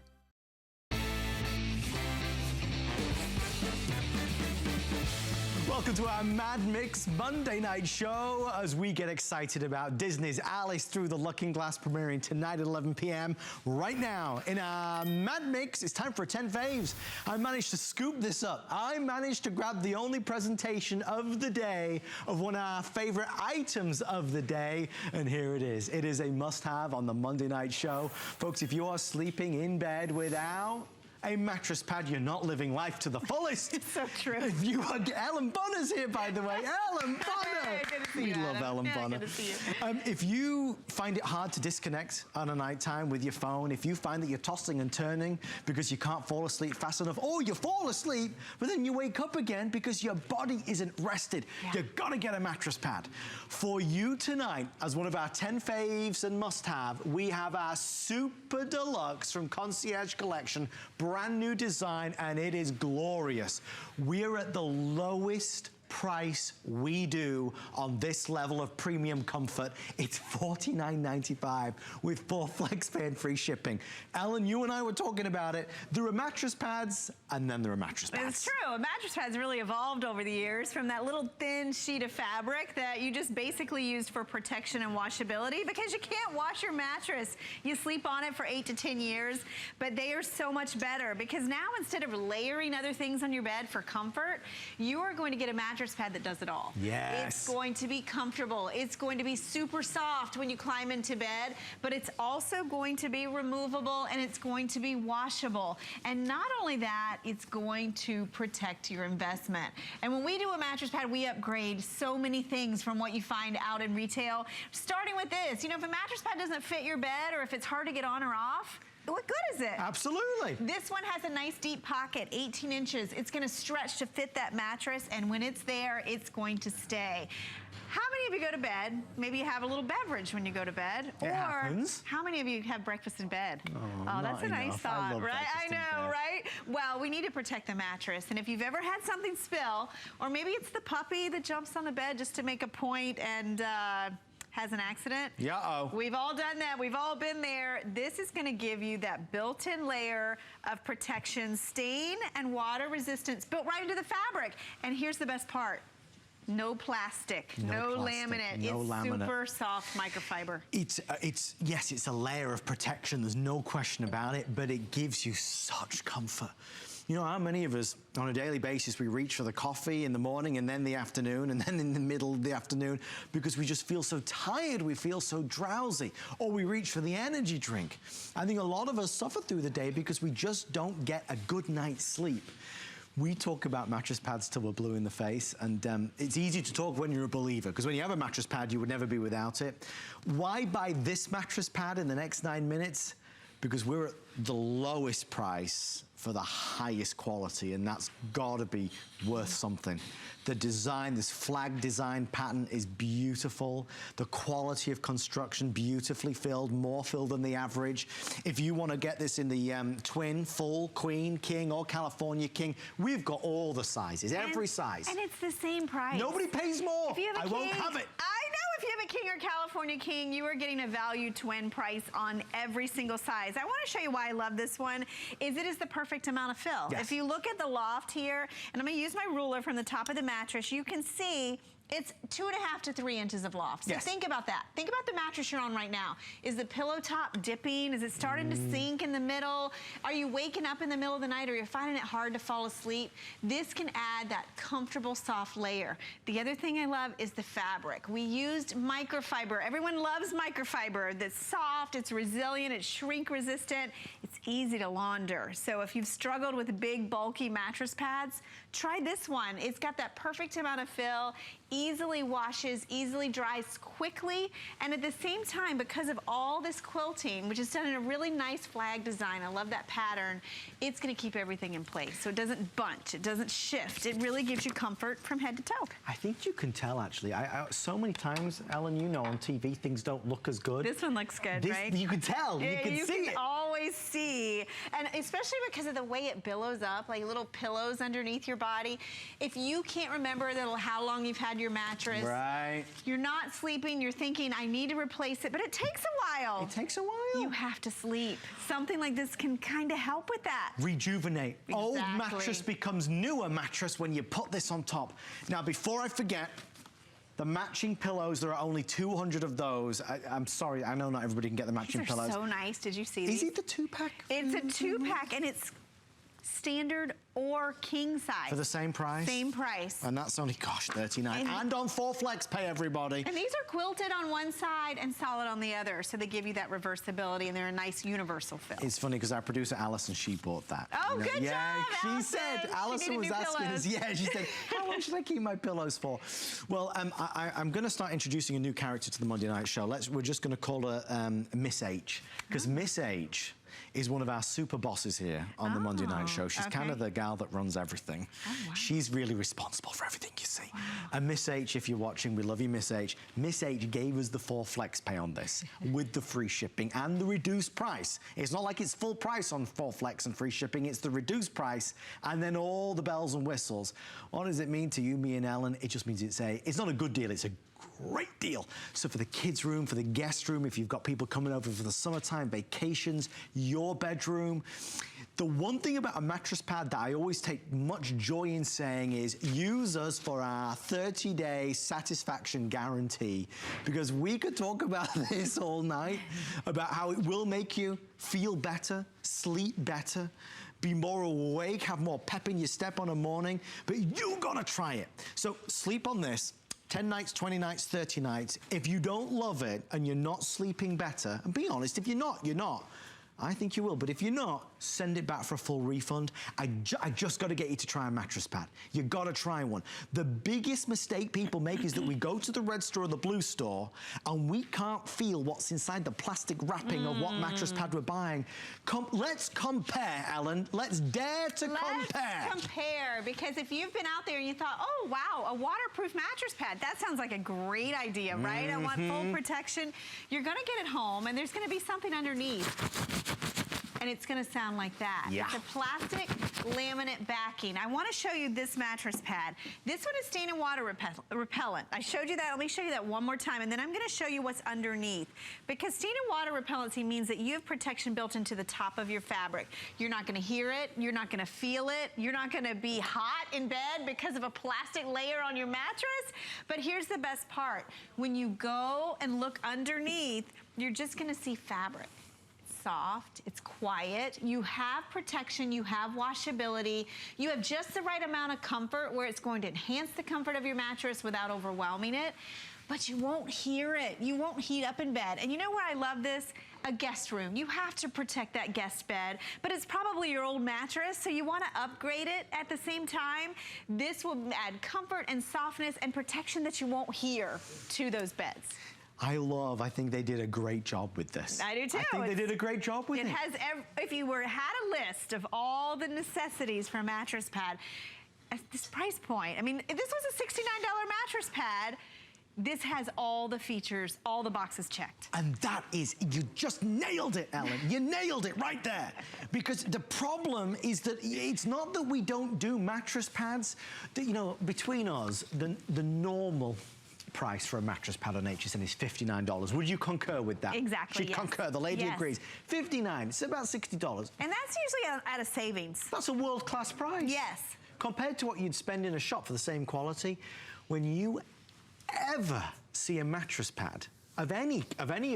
Welcome to our Mad Mix Monday night show as we get excited about Disney's Alice Through the Looking Glass premiering tonight at 11 p.m. Right now in our Mad Mix, it's time for 10 faves. I managed to scoop this up. I managed to grab the only presentation of the day of one of our favorite items of the day, and here it is. It is a must-have on the Monday night show. Folks, if you are sleeping in bed without a mattress pad, you're not living life to the fullest. It's so true. You are, Ellen Bonner's here, by the way. Ellen Bonner. Hey, good to see we you, love Adam. Ellen Yeah, Bonner. good to see you. If you find it hard to disconnect on a nighttime with your phone, if you find that you're tossing and turning because you can't fall asleep fast enough, or you fall asleep, but then you wake up again because your body isn't rested, you gotta get a mattress pad. For you tonight, as one of our 10 faves and must-have, we have our Super Deluxe from Concierge Collection, brand new design, and it is glorious. We're at the lowest price we do on this level of premium comfort. It's $49.95 with 4 flex pay and free shipping. Ellen, you and I were talking about it. There are mattress pads, and then there are mattress pads. It's true. A mattress pad's really evolved over the years from that little thin sheet of fabric that you just basically used for protection and washability, because you can't wash your mattress. You sleep on it for 8 to 10 years, but they are so much better because now instead of layering other things on your bed for comfort, you are going to get a mattress pad that does it all. Yes. It's going to be comfortable. It's going to be super soft when you climb into bed, but it's also going to be removable and it's going to be washable. And not only that, it's going to protect your investment. And when we do a mattress pad, we upgrade so many things from what you find out in retail, starting with this. You know, if a mattress pad doesn't fit your bed or if it's hard to get on or off, what good is it? Absolutely. This one has a nice deep pocket, 18 inches. It's gonna stretch to fit that mattress, and when it's there, it's going to stay. How many of you go to bed? Maybe you have a little beverage when you go to bed. It happens. How many of you have breakfast in bed? Oh, that's a not nice enough. I thought, love right? I breakfast in know, bed. right? Well, we need to protect the mattress. And if you've ever had something spill, or maybe it's the puppy that jumps on the bed just to make a point and has an accident. Yeah-oh. We've all done that. We've all been there. This is going to give you that built-in layer of protection, stain and water resistance built right into the fabric. And here's the best part. No plastic, no laminate. No it's laminate. super soft microfiber. Yes, it's a layer of protection. There's no question about it, but it gives you such comfort. You know how many of us, on a daily basis, we reach for the coffee in the morning and then the afternoon and then in the middle of the afternoon because we just feel so tired, we feel so drowsy, or we reach for the energy drink. I think a lot of us suffer through the day because we just don't get a good night's sleep. We talk about mattress pads till we're blue in the face, and it's easy to talk when you're a believer, because when you have a mattress pad, you would never be without it. Why buy this mattress pad in the next 9 minutes? Because we're at the lowest price for the highest quality, and that's gotta be worth something. The design, this flag design pattern is beautiful. The quality of construction, beautifully filled, more filled than the average. If you wanna get this in the twin, full, queen, king, or California king, we've got all the sizes, every size. And it's the same price. Nobody pays more. If you have a I king, won't have it. I know if you have a king or California king, you are getting a value twin price on every single size. I wanna show you why I love this one, is it is the perfect amount of fill. Yes. If you look at the loft here, and I'm gonna use my ruler from the top of the mattress, you can see it's 2.5 to 3 inches of loft. So Yes. think about that. Think about the mattress you're on right now. Is the pillow top dipping? Is it starting to sink in the middle? Are you waking up in the middle of the night, or you're finding it hard to fall asleep? This can add that comfortable, soft layer. The other thing I love is the fabric. We used microfiber. Everyone loves microfiber. That's soft, it's resilient, it's shrink resistant, it's easy to launder. So if you've struggled with big, bulky mattress pads, try this one. It's got that perfect amount of fill, easily washes, easily dries quickly, and at the same time, because of all this quilting, which is done in a really nice flag design, I love that pattern, it's gonna keep everything in place. So it doesn't bunch, it doesn't shift. It really gives you comfort from head to toe. I think you can tell, actually. So many times, Ellen, you know, on TV, things don't look as good. This one looks good, right? You can tell, you can see it. You can always see, and especially because of the way it billows up, like little pillows underneath your body. If you can't remember how long you've had your mattress, right? You're not sleeping, you're thinking, I need to replace it, but it takes a while. It takes a while. You have to sleep. Something like this can kind of help with that. Rejuvenate. Exactly. Old mattress becomes newer mattress when you put this on top. Now, before I forget, the matching pillows, there are only 200 of those. I'm sorry, I know not everybody can get the matching These are pillows. so nice. Did you see these? Is it the 2-pack? It's a 2-pack, and it's standard or king size. For the same price? Same price. And that's only, gosh, $39. And on 4 flex pay, everybody. And these are quilted on one side and solid on the other, so they give you that reversibility, and they're a nice universal fill. It's funny because our producer, Alison, she bought that. Oh, You know, good job, she Alison. said, She Alison needed was new asking us, pillows. she said, how long should I keep my pillows for? Well, I'm going to start introducing a new character to the Monday Night Show. We're just going to call her Miss H, because Miss H is one of our super bosses here on the Monday Night Show. She's kind of the gal that runs everything. Oh, wow. She's really responsible for everything, you see. Wow. And Miss H, if you're watching, we love you, Miss H. Miss H gave us the 4 flex pay on this with the free shipping and the reduced price. It's not like it's full price on 4 flex and free shipping, it's the reduced price and then all the bells and whistles. What does it mean to you, me and Ellen? It just means it's not a good deal, it's a great deal. So for the kids' room, for the guest room, if you've got people coming over for the summertime, vacations, your bedroom. The one thing about a mattress pad that I always take much joy in saying is use us for our 30-day satisfaction guarantee, because we could talk about this all night, about how it will make you feel better, sleep better, be more awake, have more pep in your step on a morning, but you gotta try it. So sleep on this. 10 nights, 20 nights, 30 nights. If you don't love it and you're not sleeping better, and be honest, if you're not, you're not. I think you will, but if you're not, send it back for a full refund. I just got to get you to try a mattress pad. You got to try one. The biggest mistake people make is that we go to the red store or the blue store and we can't feel what's inside the plastic wrapping of what mattress pad we're buying. Let's compare, Ellen. Let's dare to compare. Let's compare, because if you've been out there and you thought, oh, wow, a waterproof mattress pad, that sounds like a great idea, right? I want full protection. You're going to get it home, and there's going to be something underneath. And it's gonna sound like that. Yeah. It's a plastic laminate backing. I wanna show you this mattress pad. This one is stain and water repellent. I showed you that, let me show you that one more time, and then I'm gonna show you what's underneath. Because stain and water repellency means that you have protection built into the top of your fabric. You're not gonna hear it, you're not gonna feel it, you're not gonna be hot in bed because of a plastic layer on your mattress. But here's the best part. When you go and look underneath, you're just gonna see fabric. Soft, it's quiet, you have protection, you have washability, you have just the right amount of comfort where it's going to enhance the comfort of your mattress without overwhelming it, but you won't hear it, you won't heat up in bed. And you know where I love this? A guest room. You have to protect that guest bed, but it's probably your old mattress, so you want to upgrade it at the same time. This will add comfort and softness and protection that you won't hear to those beds. I think they did a great job with this. I do too. I think they did a great job with it. It has, if you had a list of all the necessities for a mattress pad, at this price point, I mean, if this was a $69 mattress pad, this has all the features, all the boxes checked. And that is, you just nailed it, Ellen. You nailed it right there. Because the problem is that it's not that we don't do mattress pads. That, you know, between us, the normal price for a mattress pad on HSN is $59. Would you concur with that? Exactly, She'd yes. concur. The lady Yes. agrees. $59, it's about $60. And that's usually at a savings. That's a world-class price. Yes. Compared to what you'd spend in a shop for the same quality, when you ever see a mattress pad of any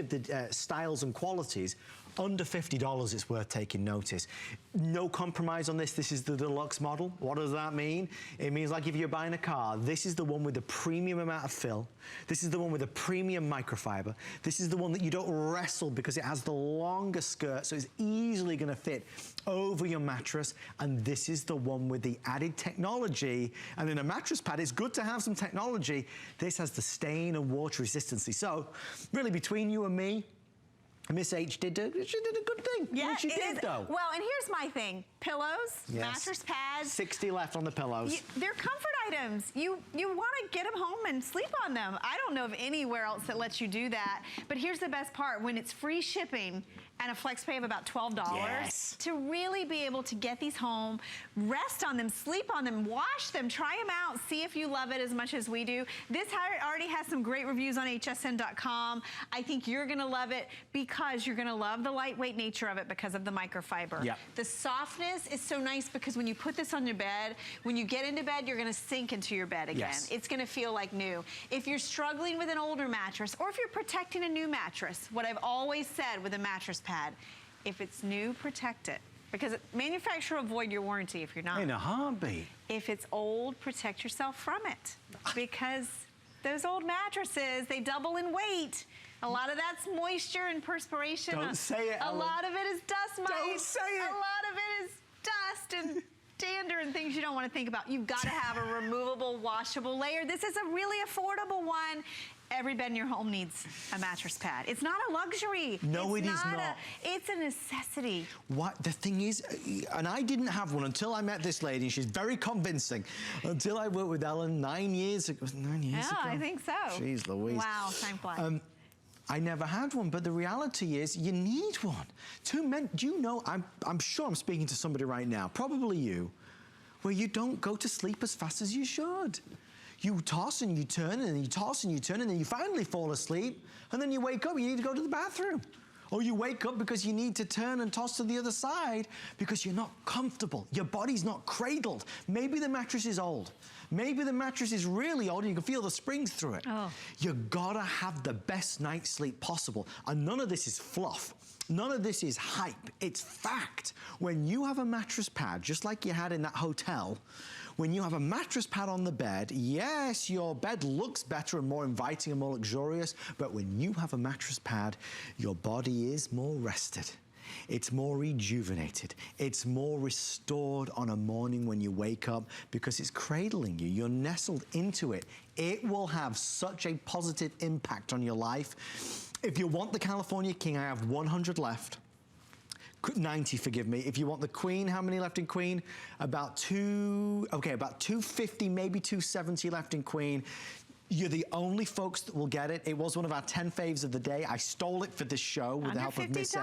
of the styles and qualities under $50, it's worth taking notice. No compromise on this. This is the deluxe model. What does that mean? It means like if you're buying a car, this is the one with the premium amount of fill. This is the one with the premium microfiber. This is the one that you don't wrestle because it has the longer skirt, so it's easily going to fit over your mattress. And this is the one with the added technology. And in a mattress pad, it's good to have some technology. This has the stain and water resistancy. So really, between you and me, Miss H did a good thing. Yeah, she did, though. Well, and here's my thing. Pillows, Yes. mattress pads. 60 left on the pillows. They're comfort items. You want to get them home and sleep on them. I don't know of anywhere else that lets you do that. But here's the best part. When it's free shipping and a flex pay of about $12, Yes. to really be able to get these home, rest on them, sleep on them, wash them, try them out, see if you love it as much as we do. This already has some great reviews on hsn.com. I think you're going to love it because you're going to love the lightweight nature of it because of the microfiber. Yep. The softness is so nice because when you put this on your bed, when you get into bed, you're going to sink into your bed again. Yes. It's going to feel like new. If you're struggling with an older mattress or if you're protecting a new mattress, what I've always said with a mattress pad, if it's new, protect it. Because manufacturer will void your warranty if you're not. In a heartbeat. If it's old, protect yourself from it. Because those old mattresses, they double in weight. A lot of that's moisture and perspiration. Don't say it, A Ellen. lot of it is dust mites. Don't say it. A lot of it is dust and dander and things you don't want to think about. You've got to have a removable, washable layer. This is a really affordable one. Every bed in your home needs a mattress pad. It's not a luxury. No, it's it is not. It's a necessity. What the thing is, and I didn't have one until I met this lady. She's very convincing. Until I worked with Ellen 9 years ago. 9 years ago? Yeah, I think so. Jeez Louise. Wow, time flies. I never had one, but the reality is you need one. Two men, do you know, I'm sure I'm speaking to somebody right now, probably you, where you don't go to sleep as fast as you should. You toss and you turn and you toss and you turn and then you finally fall asleep and then you wake up and you need to go to the bathroom. Or you wake up because you need to turn and toss to the other side because you're not comfortable. Your body's not cradled. Maybe the mattress is old. Maybe the mattress is really old and you can feel the springs through it. Oh. You gotta have the best night's sleep possible. And none of this is fluff. None of this is hype. It's fact. When you have a mattress pad, just like you had in that hotel, when you have a mattress pad on the bed, yes, your bed looks better and more inviting and more luxurious, but when you have a mattress pad, your body is more rested. It's more rejuvenated. It's more restored on a morning when you wake up because it's cradling you. You're nestled into it. It will have such a positive impact on your life. If you want the California King, I have 100 left. 90, forgive me. If you want the Queen, how many left in Queen? About 250, maybe 270 left in Queen. You're the only folks that will get it. It was one of our 10 faves of the day. I stole it for this show with the help of Miss H.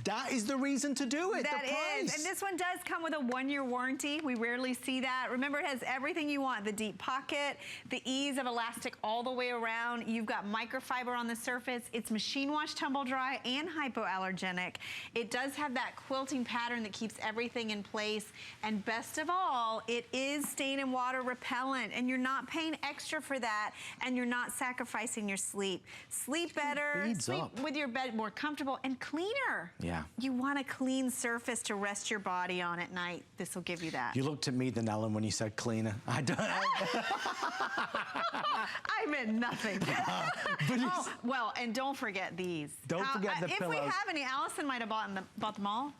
That is the reason to do it. That is. And this one does come with a 1-year warranty. We rarely see that. Remember, it has everything you want. The deep pocket, the ease of elastic all the way around. You've got microfiber on the surface. It's machine wash, tumble dry, and hypoallergenic. It does have that quilting pattern that keeps everything in place. And best of all, it is stain and water repellent. And you're not paying extra for that. And you're not sacrificing your sleep. Sleep better, sleep with your bed more comfortable and cleaner. Yeah. You want a clean surface to rest your body on at night. This will give you that. You looked at me then, Ellen, when you said cleaner. I don't I meant nothing. Oh, well, and don't forget these. Don't forget the pillows. If we have any, Allison might have bought them all.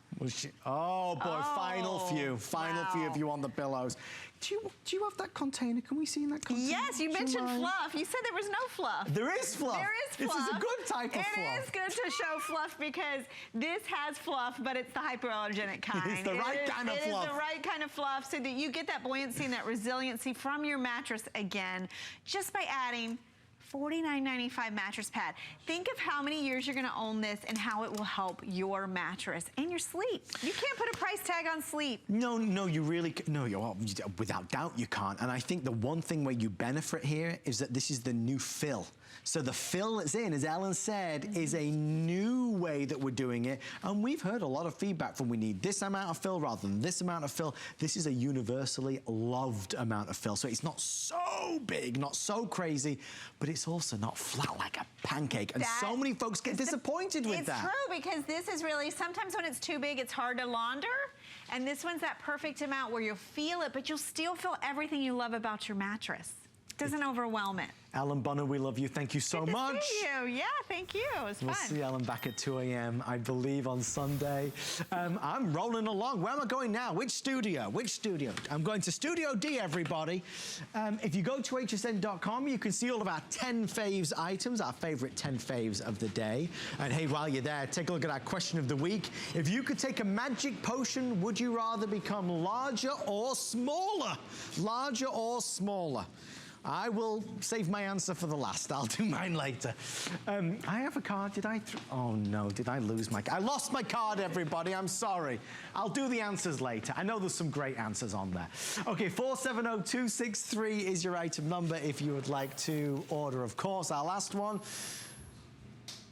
Oh boy, final few if you want the pillows. Do you have that container? Can we see in that container? Yes, you mentioned fluff. You said there was no fluff. There is fluff. There is fluff. This is a good type of fluff. It is good to show fluff because this has fluff, but it's the hypoallergenic kind. It's the right kind of fluff. It is the right kind of fluff so that you get that buoyancy and that resiliency from your mattress again just by adding $49.95 mattress pad. Think of how many years you're going to own this and how it will help your mattress and your sleep. You can't put a price tag on sleep. No, you really without doubt you can't. And I think the one thing where you benefit here is that this is the new fill. So the fill that's in, as Ellen said, is a new way that we're doing it. And we've heard a lot of feedback from we need this amount of fill rather than this amount of fill. This is a universally loved amount of fill. So it's not so big, not so crazy, but it's also not flat like a pancake. And so many folks get disappointed with that. It's true because this is really, sometimes when it's too big, it's hard to launder. And this one's that perfect amount where you'll feel it, but you'll still feel everything you love about your mattress. Doesn't overwhelm it. Ellen Bunner, we love you. Thank you so much. Good to see you. Yeah, thank you. It was fun. We'll see Ellen back at 2 a.m., I believe, on Sunday. I'm rolling along. Where am I going now? Which studio? Which studio? I'm going to Studio D, everybody. If you go to hsn.com, you can see all of our 10 faves items, our favorite 10 faves of the day. And hey, while you're there, take a look at our question of the week. If you could take a magic potion, would you rather become larger or smaller? Larger or smaller? I will save my answer for the last. I'll do mine later. I have a card. Did I? Oh no, did I lose my card? I lost my card, everybody. I'm sorry. I'll do the answers later. I know there's some great answers on there. Okay, 470263 is your item number if you would like to order. Of course, our last one.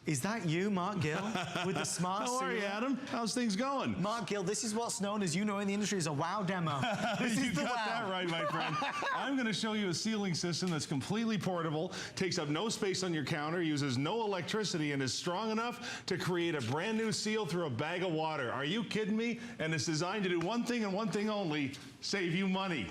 Is that you, Mark Gill, with the smart How are you, Adam? How's things going? Mark Gill, this is what's known as, you know, in the industry as a wow demo. You got that right, my friend. I'm going to show you a sealing system that's completely portable, takes up no space on your counter, uses no electricity, and is strong enough to create a brand new seal through a bag of water. Are you kidding me? And it's designed to do one thing and one thing only, save you money.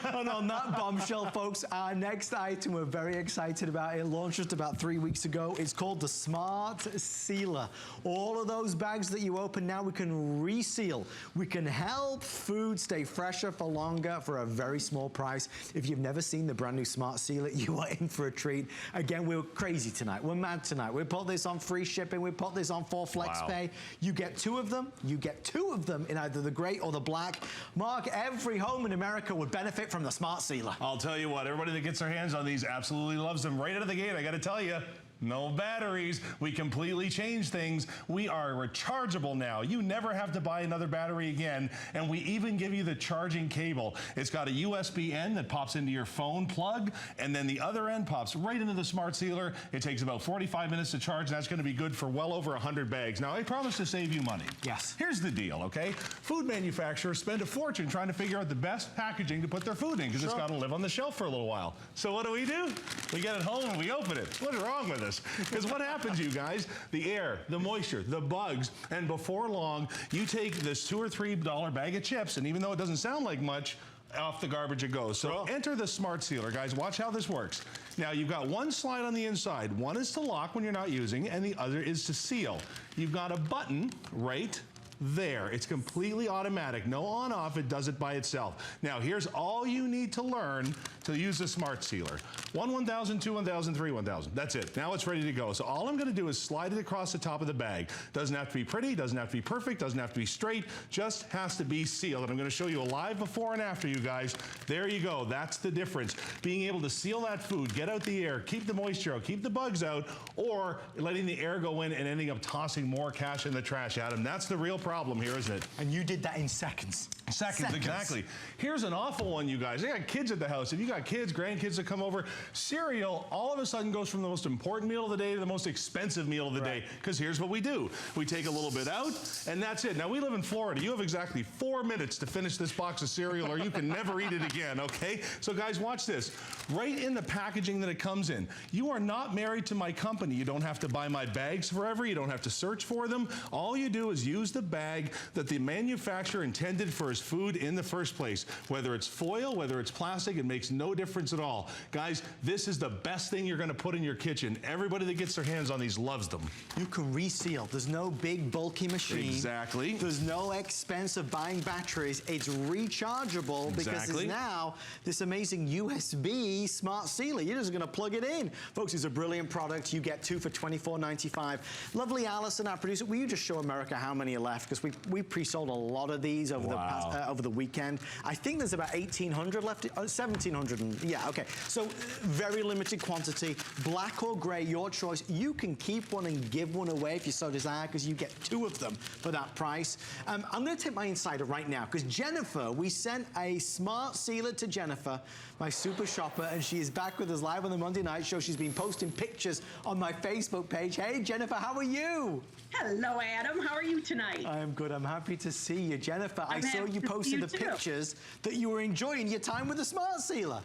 And on that bombshell, folks, our next item we're very excited about. It launched just about 3 weeks ago. It's called the Smart Sealer. All of those bags that you open now, we can reseal. We can help food stay fresher for longer for a very small price. If you've never seen the brand new Smart Sealer, you are in for a treat. Again, we're crazy tonight. We're mad tonight. We put this on free shipping. We put this on 4 flex pay. You get 2 of them. You get 2 of them in either the gray or the black. Mark, every home in America would benefit from the Smart Sealer. I'll tell you what, everybody that gets their hands on these absolutely loves them. Right out of the gate, I got to tell you, no batteries. We completely changed things. We are rechargeable now. You never have to buy another battery again. And we even give you the charging cable. It's got a USB end that pops into your phone plug, and then the other end pops right into the Smart Sealer. It takes about 45 minutes to charge, and that's going to be good for well over 100 bags. Now, I promise to save you money. Yes. Here's the deal, okay? Food manufacturers spend a fortune trying to figure out the best packaging to put their food in, because it's got to live on the shelf for a little while. So what do? We get it home and we open it. What's wrong with us? Because what happens, you guys? The air, the moisture, the bugs, and before long, you take this $2 or $3 bag of chips, and even though it doesn't sound like much, off the garbage it goes. So enter the Smart Sealer, guys. Watch how this works. Now, you've got one slide on the inside. One is to lock when you're not using, and the other is to seal. You've got a button right there. It's completely automatic. No on-off. It does it by itself. Now, here's all you need to learn to use the Smart Sealer. 1 1000, 2 1000, 3 1000. That's it. Now it's ready to go. So all I'm going to do is slide it across the top of the bag. Doesn't have to be pretty, doesn't have to be perfect, doesn't have to be straight, just has to be sealed. And I'm going to show you a live before and after, you guys. There you go. That's the difference. Being able to seal that food, get out the air, keep the moisture out, keep the bugs out, or letting the air go in and ending up tossing more cash in the trash, Adam. That's the real problem here, isn't it? And you did that in seconds. Seconds, exactly. Here's an awful one, you guys. They got kids at the house. If you got kids, grandkids that come over, cereal all of a sudden goes from the most important meal of the day to the most expensive meal of the day. Because here's what we do. We take a little bit out, and that's it. Now, we live in Florida. You have exactly 4 minutes to finish this box of cereal, or you can never eat it again, okay? So, guys, watch this. Right in the packaging that it comes in, you are not married to my company. You don't have to buy my bags forever. You don't have to search for them. All you do is use the bag that the manufacturer intended for his food in the first place. Whether it's foil, whether it's plastic, it makes no difference at all. Guys, this is the best thing you're going to put in your kitchen. Everybody that gets their hands on these loves them. You can reseal. There's no big bulky machine. Exactly. There's no expense of buying batteries. It's rechargeable because there's now this amazing USB smart sealer. You're just going to plug it in. Folks, it's a brilliant product. You get 2 for $24.95. Lovely Allison, our producer. Will you just show America how many are left? Because we pre-sold a lot of these over the past, over the weekend. I think there's about 1,800 left. 1,700. Yeah, okay. So very limited quantity. Black or gray, your choice. You can keep one and give one away if you so desire, because you get 2 of them for that price. I'm going to take my insider right now, because Jennifer, we sent a smart sealer to Jennifer, my super shopper, and she is back with us live on the Monday Night Show. She's been posting pictures on my Facebook page. Hey, Jennifer, how are you? Hello, Adam. How are you tonight? I'm good. I'm happy to see you. Jennifer, I saw you posting the pictures that you were enjoying your time with the Smart Sealer.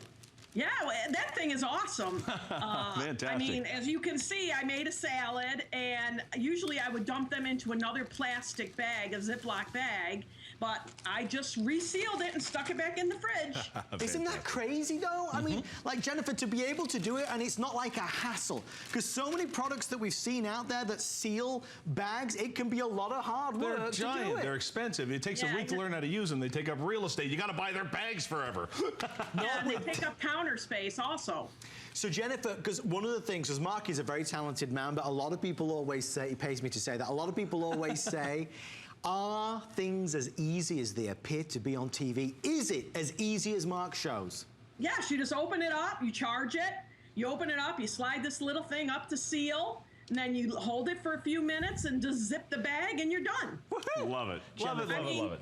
Yeah, well, that thing is awesome. Fantastic. I mean, as you can see, I made a salad, and usually I would dump them into another plastic bag, a Ziploc bag, but I just resealed it and stuck it back in the fridge. Isn't that crazy, though? I mean, like, Jennifer, to be able to do it, and it's not like a hassle, because so many products that we've seen out there that seal bags, it can be a lot of hard work They're giant. to do it. They're expensive. It takes a week to learn how to use them. They take up real estate. You got to buy their bags forever. Yeah, they take up counter space also. So Jennifer, because one of the things, because Mark is a very talented man, but a lot of people always say, he pays me to say that, a lot of people always say, are things as easy as they appear to be on TV? Is it as easy as Mark shows? Yes, you just open it up, you charge it, you open it up, you slide this little thing up to seal, and then you hold it for a few minutes and just zip the bag and you're done. Love it. Love it, love it, love it.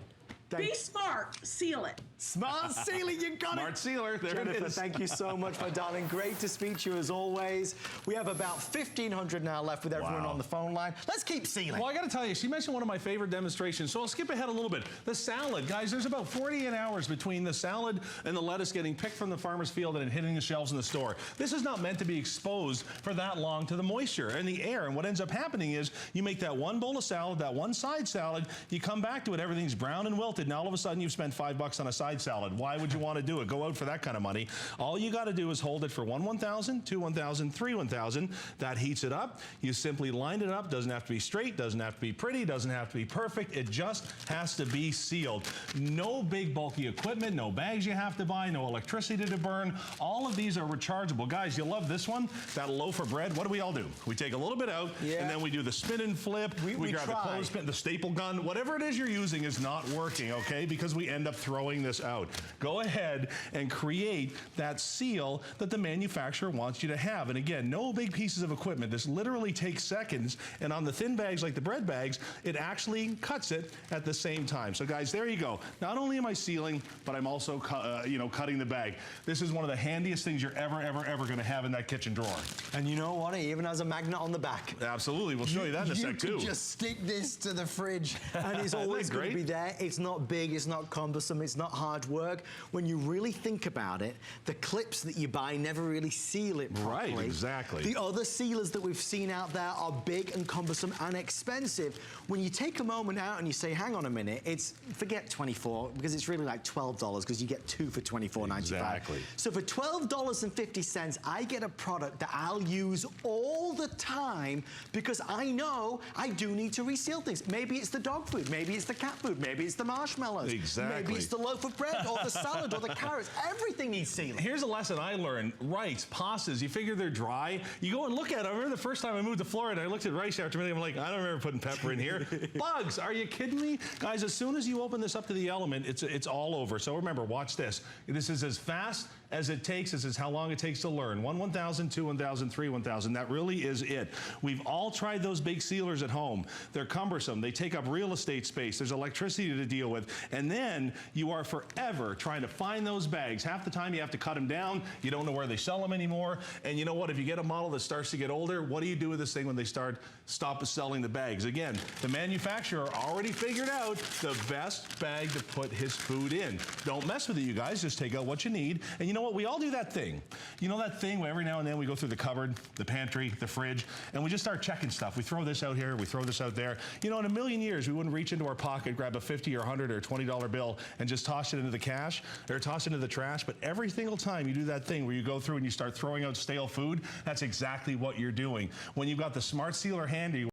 Be smart, seal it. Smart Sealer, you got it. Smart Sealer, there Jennifer, it is. thank you so much, my darling. Great to speak to you as always. We have about 1,500 now left with everyone on the phone line. Let's keep sealing. Well, I got to tell you, she mentioned one of my favorite demonstrations, so I'll skip ahead a little bit. The salad, guys, there's about 48 hours between the salad and the lettuce getting picked from the farmer's field and hitting the shelves in the store. This is not meant to be exposed for that long to the moisture and the air, and what ends up happening is you make that one bowl of salad, that one side salad, you come back to it, everything's brown and wilted. Now all of a sudden you've spent $5 on a side salad. Why would you want to do it? Go out for that kind of money. All you got to do is hold it for 1 1000, 2 1000, 3 1000. That heats it up. You simply line it up. Doesn't have to be straight, doesn't have to be pretty, doesn't have to be perfect. It just has to be sealed. No big bulky equipment, no bags you have to buy, no electricity to burn. All of these are rechargeable. Guys, you love this one, that loaf of bread. What do we all do? We take a little bit out, and then we do the spin and flip. We grab the clothespin, the staple gun. Whatever it is you're using is not working, okay? Because we end up throwing this out. Go ahead and create that seal that the manufacturer wants you to have. And again, no big pieces of equipment. This literally takes seconds. And on the thin bags like the bread bags, it actually cuts it at the same time. So guys, there you go. Not only am I sealing, but I'm also cutting the bag. This is one of the handiest things you're ever going to have in that kitchen drawer. And you know what? It even has a magnet on the back. Absolutely. We'll show you that in a sec too. You can just stick this to the fridge and it's always going to be there. It's not big, it's not cumbersome, it's not hard hard work. When you really think about it, the clips that you buy never really seal it properly. Right, exactly. The other sealers that we've seen out there are big and cumbersome and expensive. When you take a moment out and you say, hang on a minute, forget $24, because it's really like $12, because you get 2 for $24.95. Exactly. So for $12.50, I get a product that I'll use all the time, because I know I do need to reseal things. Maybe it's the dog food, maybe it's the cat food, maybe it's the marshmallows. Exactly. Maybe it's the loaf of bread or the salad or the carrots. Everything needs sealing. Here's a lesson I learned. Rice, pastas, you figure they're dry. You go and look at them. I remember the first time I moved to Florida, I looked at rice after a minute, I'm like, I don't remember putting pepper in here. Bugs, are you kidding me? Guys, as soon as you open this up to the element, it's all over. So remember, watch this. This is as fast as it takes. This is how long it takes to learn. 1 1000, 2 1000, 3 1000. That really is it. We've all tried those big sealers at home. They're cumbersome. They take up real estate space. There's electricity to deal with. And then you are forever trying to find those bags. Half the time you have to cut them down. You don't know where they sell them anymore. And you know what? If you get a model that starts to get older, what do you do with this thing when they stop selling the bags? Again, the manufacturer already figured out the best bag to put his food in. Don't mess with it, you guys. Just take out what you need. And you know what? We all do that thing. You know that thing where every now and then we go through the cupboard, the pantry, the fridge, and we just start checking stuff. We throw this out here, we throw this out there. You know, in a million years, we wouldn't reach into our pocket, grab a $50 or $100 or $20 bill and just toss it into the cash or toss it into the trash. But every single time you do that thing where you go through and you start throwing out stale food, that's exactly what you're doing. When you've got the Smart Sealer handy,